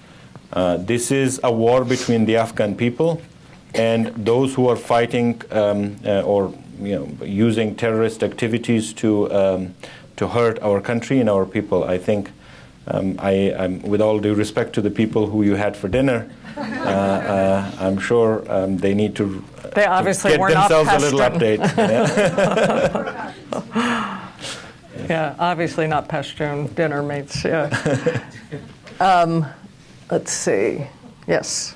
This is a war between the Afghan people and those who are fighting or using terrorist activities to hurt our country and our people. I think, I'm, with all due respect to the people who you had for dinner, I'm sure they need to, They obviously get were not themselves a little Pashtun. update. Yeah, obviously not Pashtun dinner mates. Yeah. Let's see. Yes.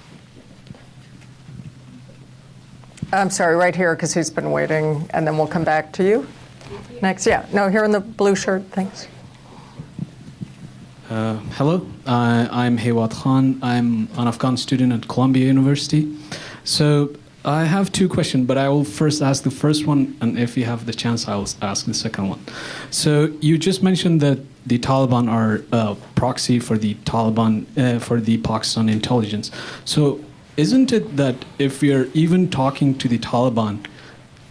I'm sorry, right here, because he's been waiting, and then we'll come back to you. Next, yeah. No, here in the blue shirt, thanks. Hello, I'm Hewat Khan. I'm an Afghan student at Columbia University. So I have two questions, but I will first ask the first one, and if you have the chance, I will ask the second one. So you just mentioned that the Taliban are proxy for the Taliban, for the Pakistan intelligence. So isn't it that if we are even talking to the Taliban,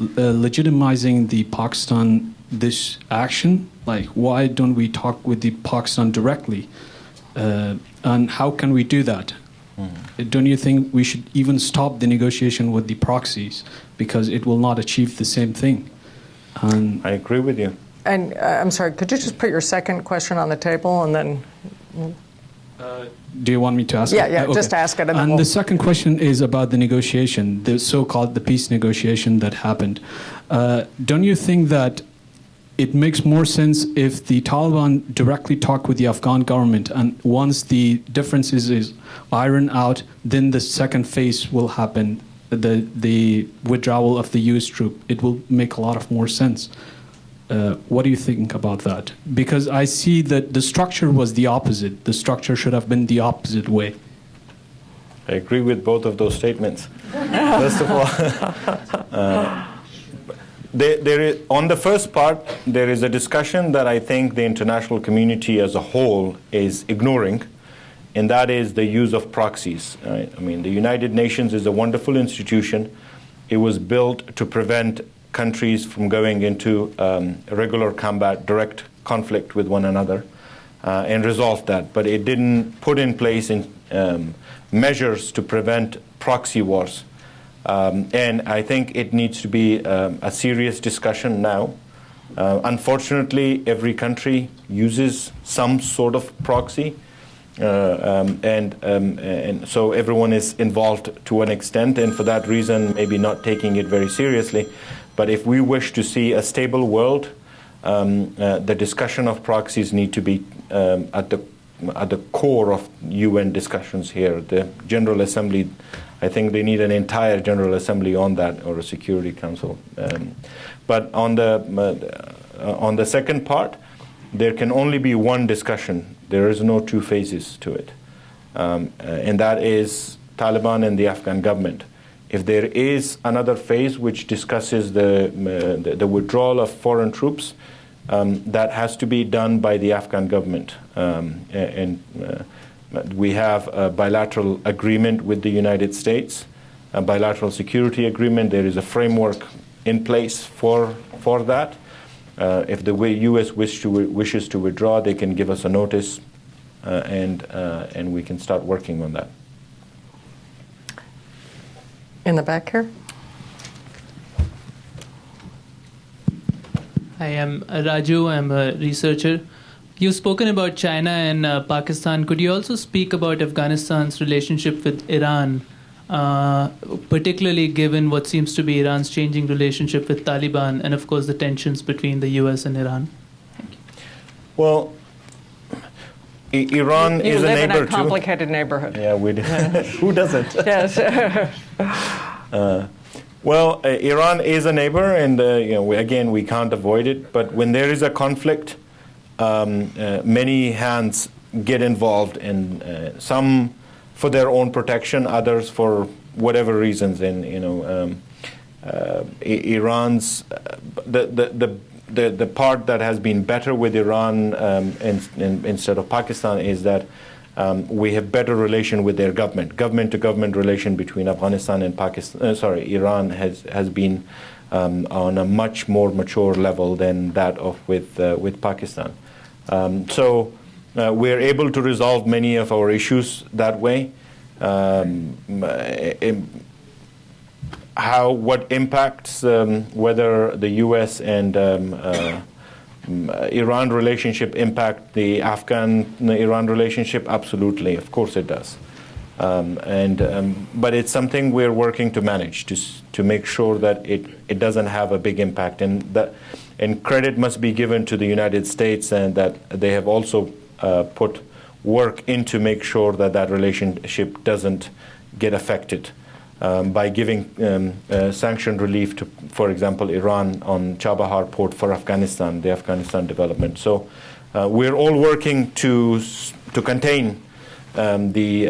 legitimizing the Pakistan this action, like why don't we talk with the Pakistan directly, and how can we do that? Don't you think we should even stop the negotiation with the proxies, because it will not achieve the same thing? And I agree with you. And I'm sorry, could you just put your second question on the table, and then... do you want me to ask Yeah, it? yeah, Okay. just ask it. And the second question is about the negotiation, the so-called the peace negotiation that happened. Don't you think that it makes more sense if the Taliban directly talk with the Afghan government, and once the differences is ironed out, then the second phase will happen, the withdrawal of the U.S. troop? It will make a lot of more sense. What do you think about that? Because I see that the structure was the opposite. The structure should have been the opposite way. I agree with both of those statements. First of all, there is, on the first part, there is a discussion that I think the international community as a whole is ignoring, and that is the use of proxies. Right? I mean, the United Nations is a wonderful institution. It was built to prevent countries from going into regular combat, direct conflict with one another, and resolve that. But it didn't put in place measures to prevent proxy wars. And I think it needs to be a serious discussion now. Unfortunately, every country uses some sort of proxy, and so everyone is involved to an extent, and for that reason, maybe not taking it very seriously. But if we wish to see a stable world, the discussion of proxies need to be at the core of UN discussions here. The General Assembly, I think they need an entire General Assembly on that, or a Security Council. But on the second part, there can only be one discussion. There is no two phases to it, and that is Taliban and the Afghan government. If there is another phase which discusses the withdrawal of foreign troops, that has to be done by the Afghan government. And we have a bilateral agreement with the United States, a bilateral security agreement. There is a framework in place for that. If the U.S. wishes to withdraw, they can give us a notice, and we can start working on that. In the back here. Hi, I'm Raju. I'm a researcher. You've spoken about China and Pakistan. Could you also speak about Afghanistan's relationship with Iran, particularly given what seems to be Iran's changing relationship with Taliban and, of course, the tensions between the U.S. and Iran? Thank you. Well, Iran is a neighbor too. You live in a complicated neighborhood. Yeah, we do. Who doesn't? Yes. Well, Iran is a neighbor, and we can't avoid it. But when there is a conflict, many hands get involved, and some for their own protection, others for whatever reasons. And Iran's the part that has been better with Iran instead of Pakistan is that we have better relation with their government-to-government relation between Afghanistan and Iran has been on a much more mature level than that of with Pakistan. So we're able to resolve many of our issues that way. What impacts whether the U.S. and Iran relationship impact the Afghan-Iran relationship? Absolutely, of course it does. But it's something we're working to manage to make sure that it doesn't have a big impact, and credit must be given to the United States, and that they have also put work in to make sure that relationship doesn't get affected by giving sanctioned relief to, for example, Iran on Chabahar port for Afghanistan, the Afghanistan development. So we're all working to contain the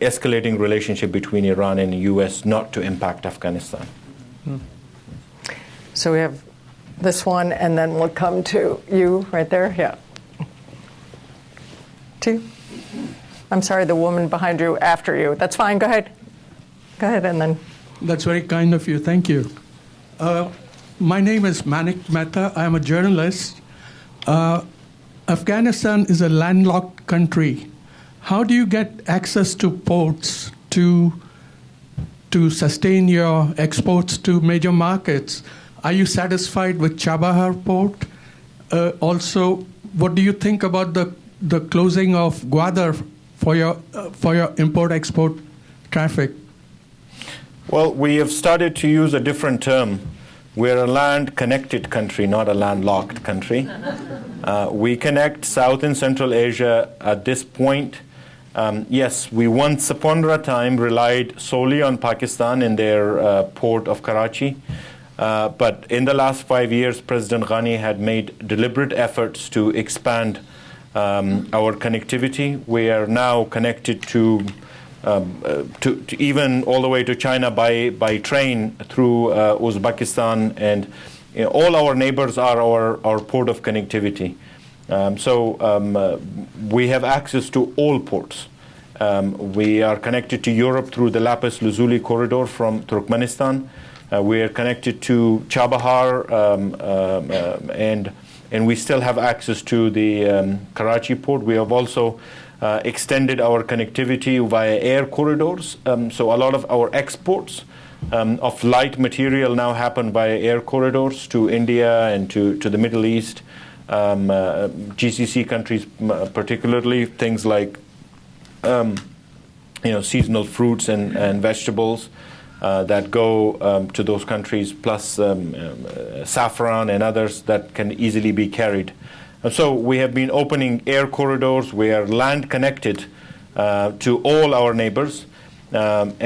escalating relationship between Iran and the U.S. not to impact Afghanistan. So we have this one, and then we'll come to you right there. Yeah. Two. I'm sorry, the woman behind you after you. That's fine. Go ahead. Go ahead, and then. That's very kind of you. Thank you. My name is Manik Mehta. I am a journalist. Afghanistan is a landlocked country. How do you get access to ports to sustain your exports to major markets? Are you satisfied with Chabahar port? Also, what do you think about the closing of Gwadar for your import-export traffic? Well, we have started to use a different term. We're a land-connected country, not a landlocked country. We connect South and Central Asia at this point. Yes, we once upon a time relied solely on Pakistan in their port of Karachi. But in the last 5 years, President Ghani had made deliberate efforts to expand our connectivity. We are now connected to even all the way to China by train through Uzbekistan, and all our neighbors are our port of connectivity. So we have access to all ports. We are connected to Europe through the Lapis Lazuli corridor from Turkmenistan. We are connected to Chabahar, and we still have access to the Karachi port. We have also extended our connectivity via air corridors. So a lot of our exports of light material now happen via air corridors to India and to the Middle East, GCC countries particularly, things like seasonal fruits and vegetables that go to those countries, plus saffron and others that can easily be carried. So we have been opening air corridors. We are land connected to all our neighbors. And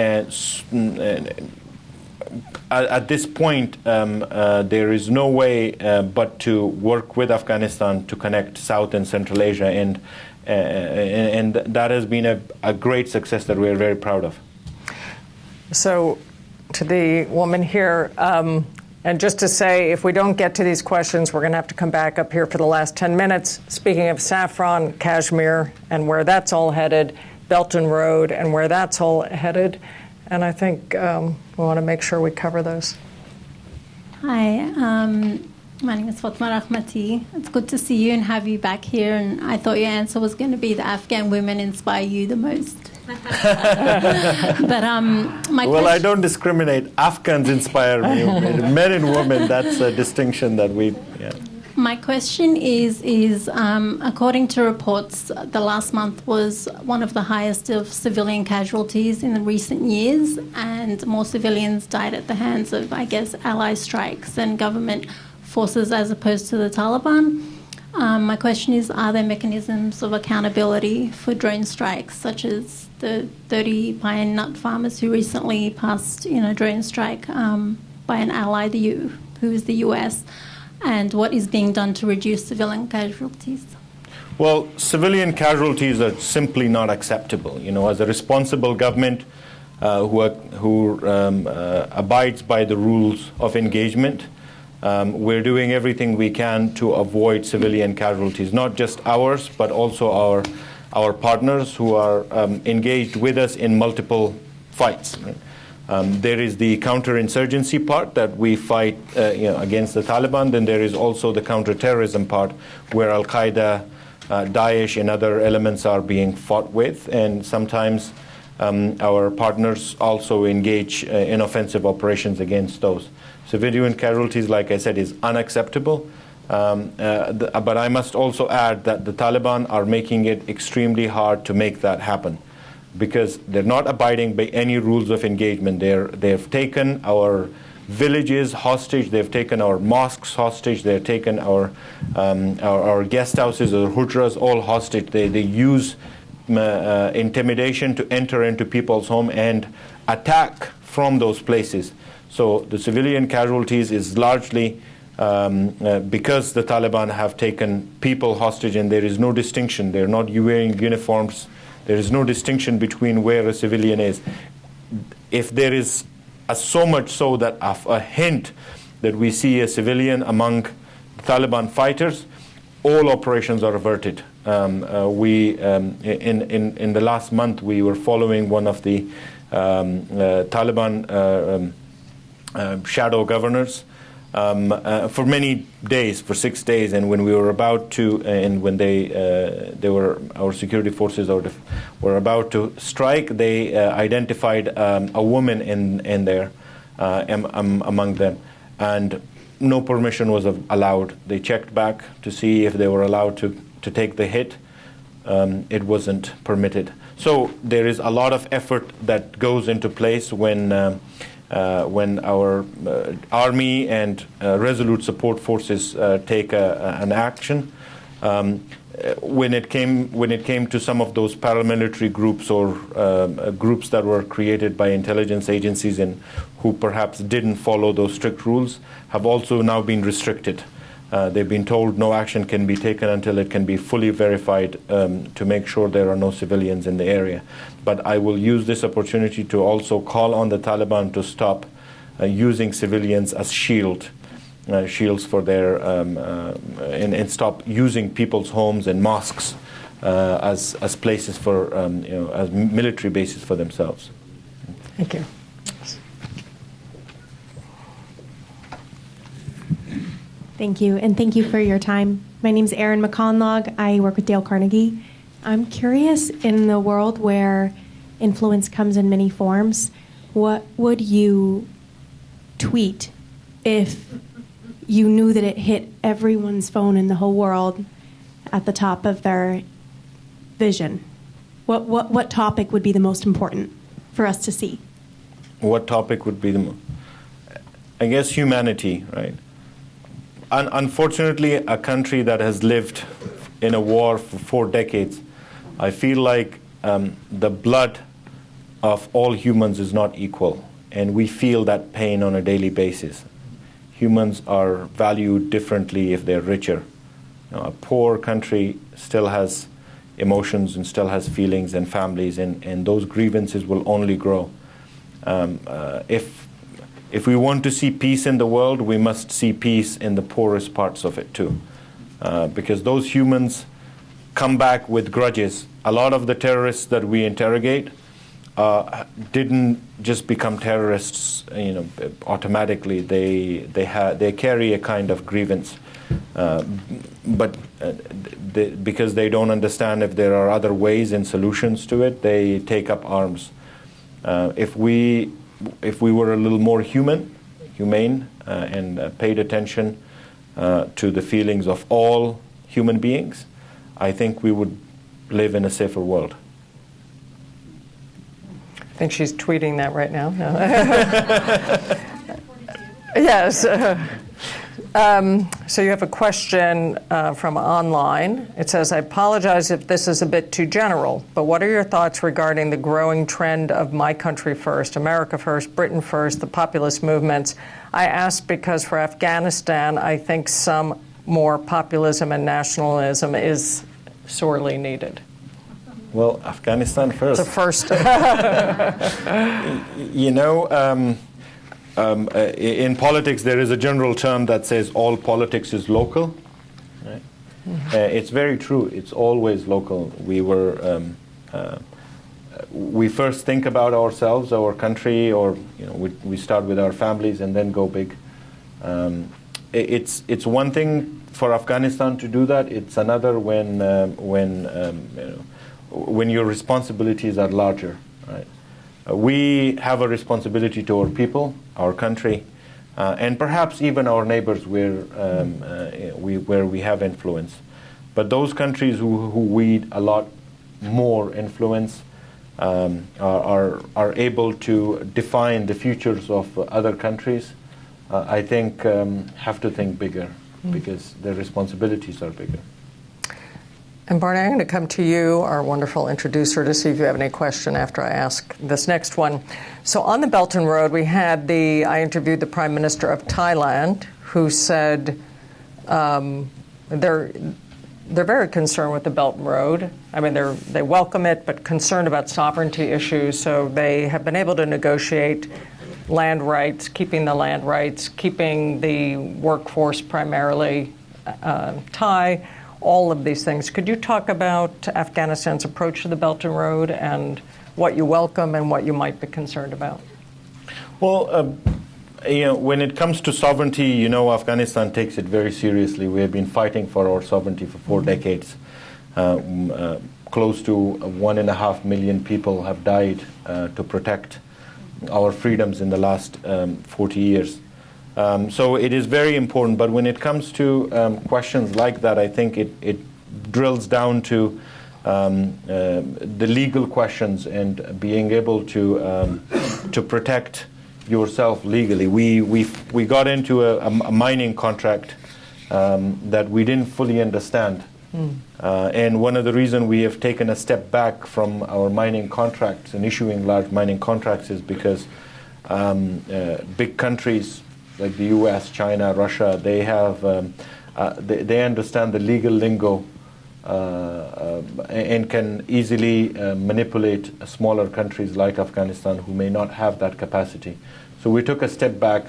at this point, there is no way but to work with Afghanistan to connect South and Central Asia, and that has been a great success that we are very proud of. So, to the woman here, and just to say, if we don't get to these questions, we're going to have to come back up here for the last 10 minutes. Speaking of saffron, Kashmir, and where that's all headed, Belt and Road, and where that's all headed, And I think we want to make sure we cover those. Hi, my name is Fatma Rahmati. It's good to see you and have you back here. And I thought your answer was going to be the Afghan women inspire you the most. But I don't discriminate. Afghans inspire me. Men and women, that's a distinction that we. Yeah. My question is according to reports, the last month was one of the highest of civilian casualties in the recent years, and more civilians died at the hands of, I guess, ally strikes and government forces as opposed to the Taliban. My question is, are there mechanisms of accountability for drone strikes, such as the 30 pine nut farmers who recently passed a drone strike by an ally, who is the US? And what is being done to reduce civilian casualties? Well, civilian casualties are simply not acceptable. As a responsible government who abides by the rules of engagement, we're doing everything we can to avoid civilian casualties, not just ours, but also our partners who are engaged with us in multiple fights. There is the counterinsurgency part that we fight against the Taliban. Then there is also the counterterrorism part where Al-Qaeda, Daesh, and other elements are being fought with. And sometimes our partners also engage in offensive operations against those. Civilian casualties, like I said, is unacceptable. But I must also add that the Taliban are making it extremely hard to make that happen, because they're not abiding by any rules of engagement. They've taken our villages hostage, they've taken our mosques hostage, they've taken our guest houses or hujras all hostage. They use intimidation to enter into people's home and attack from those places. So the civilian casualties is largely because the Taliban have taken people hostage, and there is no distinction. They're not wearing uniforms. There is no distinction between where a civilian is. If there is so much so that a hint that we see a civilian among the Taliban fighters, all operations are averted. In the last month, we were following one of the Taliban shadow governors for many days, for 6 days, and when we were about to, and when our security forces were about to strike, they identified a woman in there among them, and no permission was allowed. They checked back to see if they were allowed to take the hit. It wasn't permitted. So there is a lot of effort that goes into place when our army and resolute support forces take an action. When it came to some of those paramilitary groups or groups that were created by intelligence agencies and who perhaps didn't follow those strict rules, have also now been restricted. They've been told no action can be taken until it can be fully verified to make sure there are no civilians in the area. But I will use this opportunity to also call on the Taliban to stop using civilians as shields for their and stop using people's homes and mosques as places for as military bases for themselves. Thank you. Thank you, and thank you for your time. My name's Erin McConlog. I work with Dale Carnegie. I'm curious, in the world where influence comes in many forms, what would you tweet if you knew that it hit everyone's phone in the whole world at the top of their vision? What topic would be the most important for us to see? What topic would be I guess humanity, right? Unfortunately, a country that has lived in a war for 4 decades, I feel like the blood of all humans is not equal, and we feel that pain on a daily basis. Humans are valued differently if they're richer. A poor country still has emotions and still has feelings and families, and those grievances will only grow. If we want to see peace in the world, we must see peace in the poorest parts of it too. Because those humans come back with grudges. A lot of the terrorists that we interrogate didn't just become terrorists, automatically. They carry a kind of grievance, but because they don't understand if there are other ways and solutions to it, they take up arms. If we were a little more humane, and paid attention to the feelings of all human beings, I think we would live in a safer world. I think she's tweeting that right now. No. Yes. So you have a question from online. It says, I apologize if this is a bit too general, but what are your thoughts regarding the growing trend of my country first, America first, Britain first, the populist movements? I ask because for Afghanistan, I think some more populism and nationalism is sorely needed. Well, Afghanistan first. The first. In politics, there is a general term that says all politics is local. Right? Mm-hmm. It's very true. It's always local. We first think about ourselves, our country, or we start with our families and then go big. It's one thing for Afghanistan to do that. It's another when your responsibilities are larger. Right? We have a responsibility to our people, our country, and perhaps even our neighbors where we have influence. But those countries who wield a lot more influence are able to define the futures of other countries, I think have to think bigger because their responsibilities are bigger. And Barney, I'm going to come to you, our wonderful introducer, to see if you have any question after I ask this next one. So on the Belt and Road, I interviewed the Prime Minister of Thailand, who said they're very concerned with the Belt and Road. I mean, they welcome it, but concerned about sovereignty issues. So they have been able to negotiate land rights, keeping the land rights, keeping the workforce primarily Thai. All of these things. Could you talk about Afghanistan's approach to the Belt and Road and what you welcome and what you might be concerned about? Well, when it comes to sovereignty, Afghanistan takes it very seriously. We have been fighting for our sovereignty for 4 decades. Close to 1.5 million people have died to protect our freedoms in the last 40 years. So it is very important, but when it comes to questions like that, I think it drills down to the legal questions and being able to protect yourself legally. We got into a mining contract that we didn't fully understand, and one of the reasons we have taken a step back from our mining contracts and issuing large mining contracts is because big countries like the U.S., China, Russia, they have they understand the legal lingo and can easily manipulate smaller countries like Afghanistan who may not have that capacity. So we took a step back.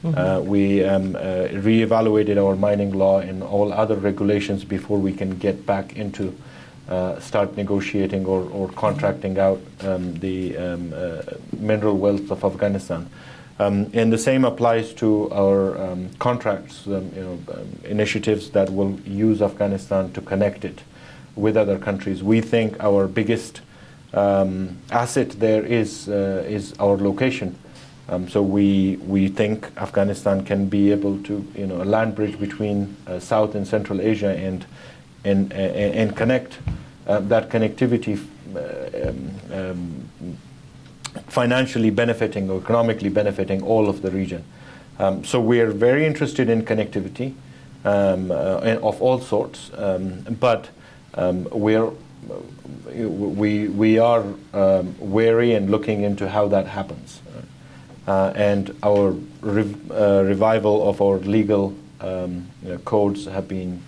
We reevaluated our mining law and all other regulations before we can get back into start negotiating or contracting out the mineral wealth of Afghanistan. And the same applies to our contracts, initiatives that will use Afghanistan to connect it with other countries. We think our biggest asset there is our location. So we think Afghanistan can be able to, a land bridge between South and Central Asia and connect that connectivity. Financially benefiting or economically benefiting all of the region. So we are very interested in connectivity of all sorts, but we are wary and looking into how that happens. And our revival of our legal codes have been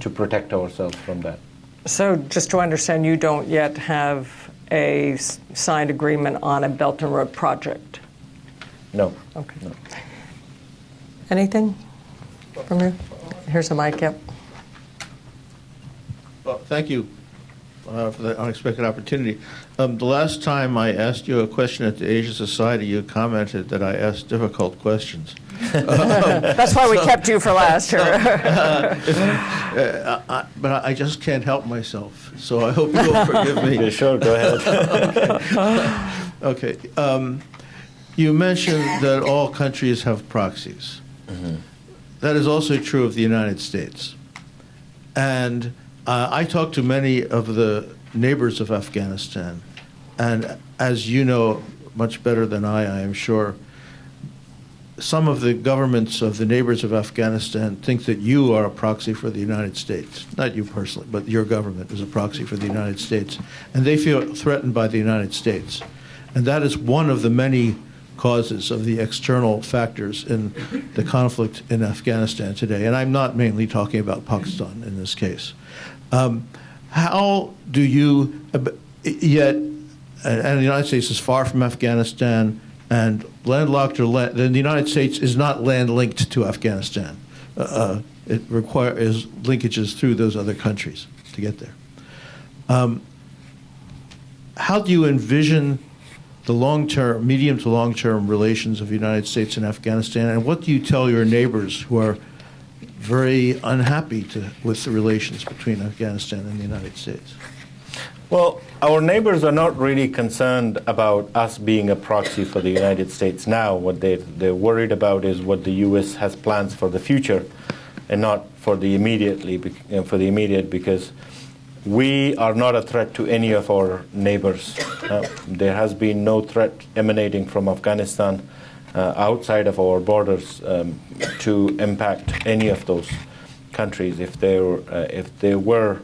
to protect ourselves from that. So just to understand, you don't yet have a signed agreement on a Belt and Road project? No. Okay. No. Anything from you? Here's a mic, yep. Well, thank you for the unexpected opportunity. The last time I asked you a question at the Asia Society, you commented that I asked difficult questions. That's why we kept you for last year. But I just can't help myself, so I hope you'll forgive me. Yeah, sure, go ahead. Okay. You mentioned that all countries have proxies. Mm-hmm. That is also true of the United States. And I talked to many of the neighbors of Afghanistan, and as you know much better than I am sure, some of the governments of the neighbors of Afghanistan think that you are a proxy for the United States. Not you personally, but your government is a proxy for the United States. And they feel threatened by the United States. And that is one of the many causes of the external factors in the conflict in Afghanistan today. And I'm not mainly talking about Pakistan in this case. How do you, yet, and the United States is far from Afghanistan, and landlocked or the United States is not land linked to Afghanistan. It requires linkages through those other countries to get there. How do you envision the long-term, medium to long-term relations of the United States and Afghanistan, and what do you tell your neighbors who are very unhappy with the relations between Afghanistan and the United States? Well, our neighbors are not really concerned about us being a proxy for the United States now. What they're worried about is what the U.S. has plans for the future, and not for the immediate, because we are not a threat to any of our neighbors. There has been no threat emanating from Afghanistan outside of our borders to impact any of those countries. If they were,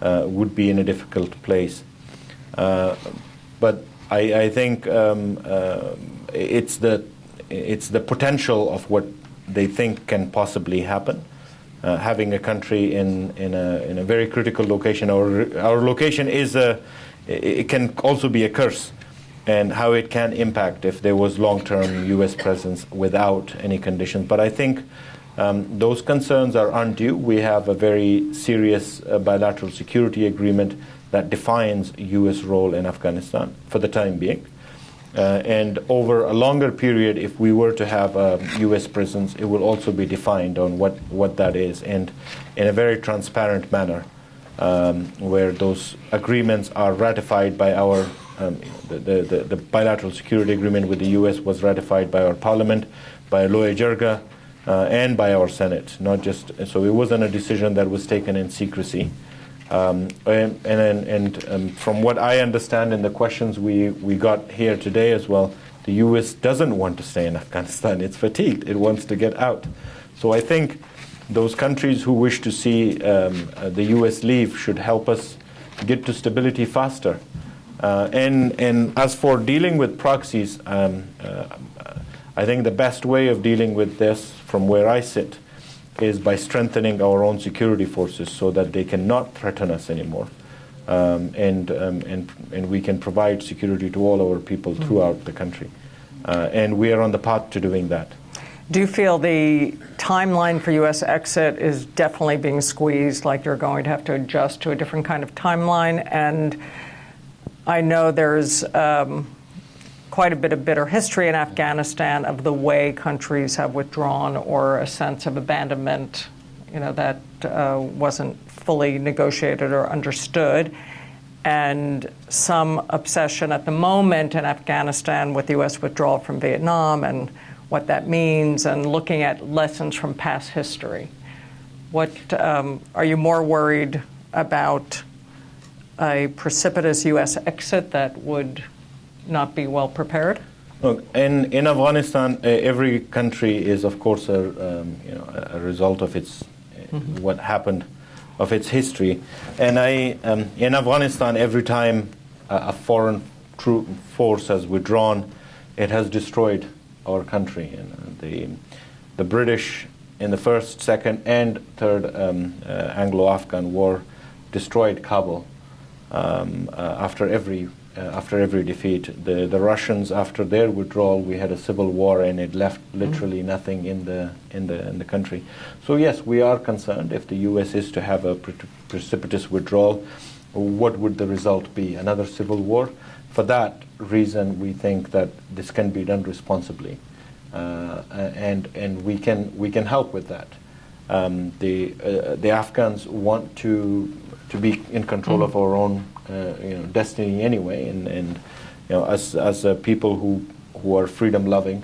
would be in a difficult place. But I think it's the potential of what they think can possibly happen. Having a country in a very critical location, our location is it can also be a curse, and how it can impact if there was long-term U.S. presence without any conditions. But I think those concerns are undue. We have a very serious bilateral security agreement that defines U.S. role in Afghanistan for the time being. And over a longer period, if we were to have a U.S. presence, it will also be defined on what that is, and in a very transparent manner, where those agreements are ratified by our the bilateral security agreement with the U.S. was ratified by our parliament, by Loya Jirga, and by our Senate. Not just so it wasn't a decision that was taken in secrecy. And from what I understand in the questions we got here today as well, the U.S. doesn't want to stay in Afghanistan. It's fatigued. It wants to get out. So I think those countries who wish to see the U.S. leave should help us get to stability faster. And as for dealing with proxies, I think the best way of dealing with this, from where I sit, is by strengthening our own security forces so that they cannot threaten us anymore, and we can provide security to all our people throughout the country, and we are on the path to doing that. Do you feel the timeline for U.S. exit is definitely being squeezed, like you're going to have to adjust to a different kind of timeline? And I know there's quite a bit of bitter history in Afghanistan of the way countries have withdrawn, or a sense of abandonment, that wasn't fully negotiated or understood, and some obsession at the moment in Afghanistan with the U.S. withdrawal from Vietnam and what that means, and looking at lessons from past history. What are you more worried about, a precipitous U.S. exit that would not be well prepared? Look, in Afghanistan, every country is, of course, a result of its what happened, of its history. And in Afghanistan, every time a foreign troop force has withdrawn, it has destroyed our country. And the British in the First, Second, and Third Anglo-Afghan War destroyed Kabul after every defeat. The Russians, after their withdrawal, we had a civil war, and it left literally nothing in the country. So yes, we are concerned if the U.S. is to have a precipitous withdrawal. what would the result be? Another civil war? For that reason, we think that this can be done responsibly, and we can help with that. The Afghans want to be in control of our own destiny anyway, and as people who are freedom loving,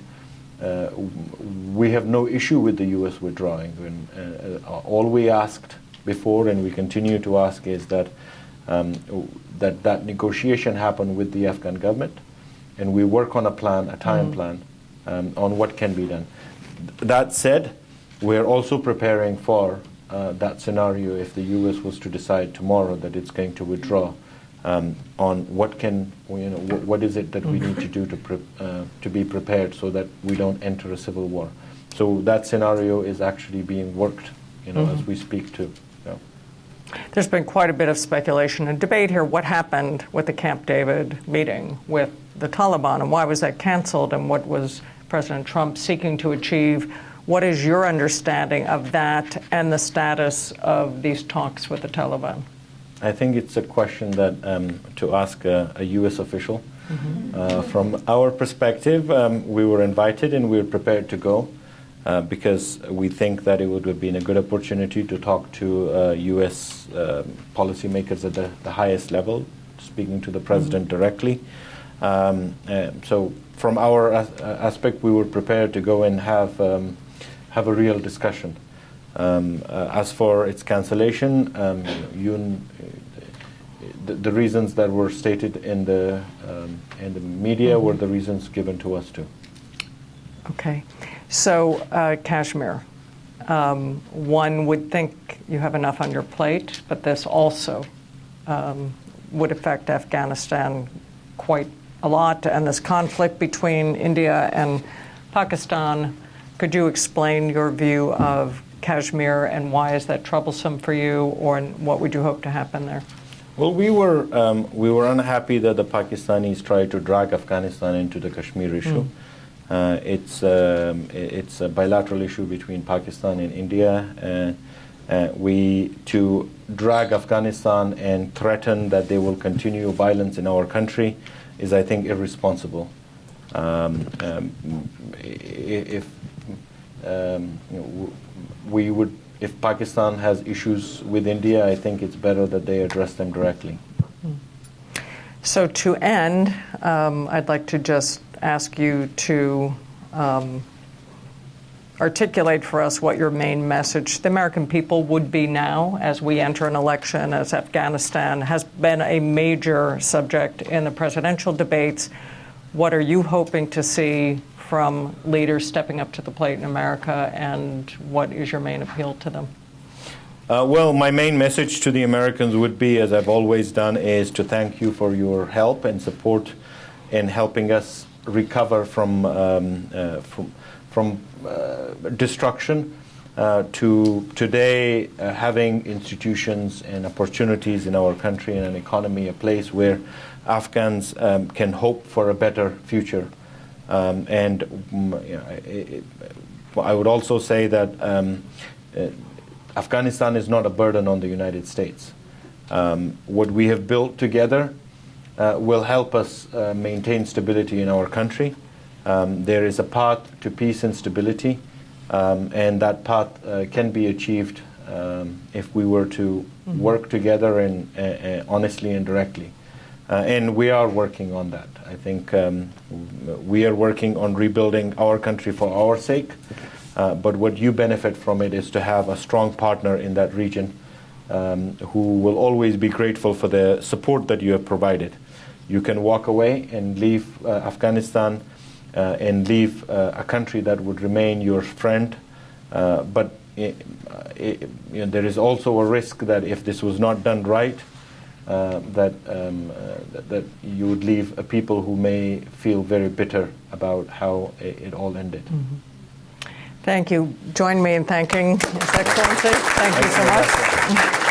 we have no issue with the U.S. withdrawing. And all we asked before, and we continue to ask, is that that negotiation happen with the Afghan government, and we work on a plan, a time plan, on what can be done. That said, we're also preparing for that scenario if the U.S. was to decide tomorrow that it's going to withdraw. On what is it that we need to do to be prepared so that we don't enter a civil war. So that scenario is actually being worked, as we speak too. There's been quite a bit of speculation and debate here. What happened with the Camp David meeting with the Taliban, and why was that canceled, and what was President Trump seeking to achieve? What is your understanding of that and the status of these talks with the Taliban? I think it's a question that to ask a U.S. official. From our perspective, we were invited and we were prepared to go because we think that it would have been a good opportunity to talk to U.S. Policymakers at the highest level, speaking to the president directly. So from our aspect, we were prepared to go and have a real discussion. As for its cancellation, the reasons that were stated in the media were the reasons given to us too. Okay, so Kashmir. One would think you have enough on your plate, but this also would affect Afghanistan quite a lot, and this conflict between India and Pakistan. Could you explain your view of Kashmir and why is that troublesome for you, or what would you hope to happen there? Well, we were unhappy that the Pakistanis tried to drag Afghanistan into the Kashmir issue. It's a bilateral issue between Pakistan and India. To drag Afghanistan and threaten that they will continue violence in our country is, I think, irresponsible. If Pakistan has issues with India, I think it's better that they address them directly. So to end, I'd like to just ask you to articulate for us what your main message to the American people would be now as we enter an election, as Afghanistan has been a major subject in the presidential debates. What are you hoping to see from leaders stepping up to the plate in America, and what is your main appeal to them? Well, my main message to the Americans would be, as I've always done, is to thank you for your help and support in helping us recover from destruction to today having institutions and opportunities in our country and an economy, a place where Afghans can hope for a better future. I would also say that Afghanistan is not a burden on the United States. What we have built together will help us maintain stability in our country. There is a path to peace and stability, and that path can be achieved if we were to work together and honestly and directly. And we are working on that. I think we are working on rebuilding our country for our sake, but what you benefit from it is to have a strong partner in that region who will always be grateful for the support that you have provided. You can walk away and leave Afghanistan and leave a country that would remain your friend, but there is also a risk that if this was not done right, that you would leave a people who may feel very bitter about how it all ended. Thank you. Join me in thanking His Excellency. Thank you so much.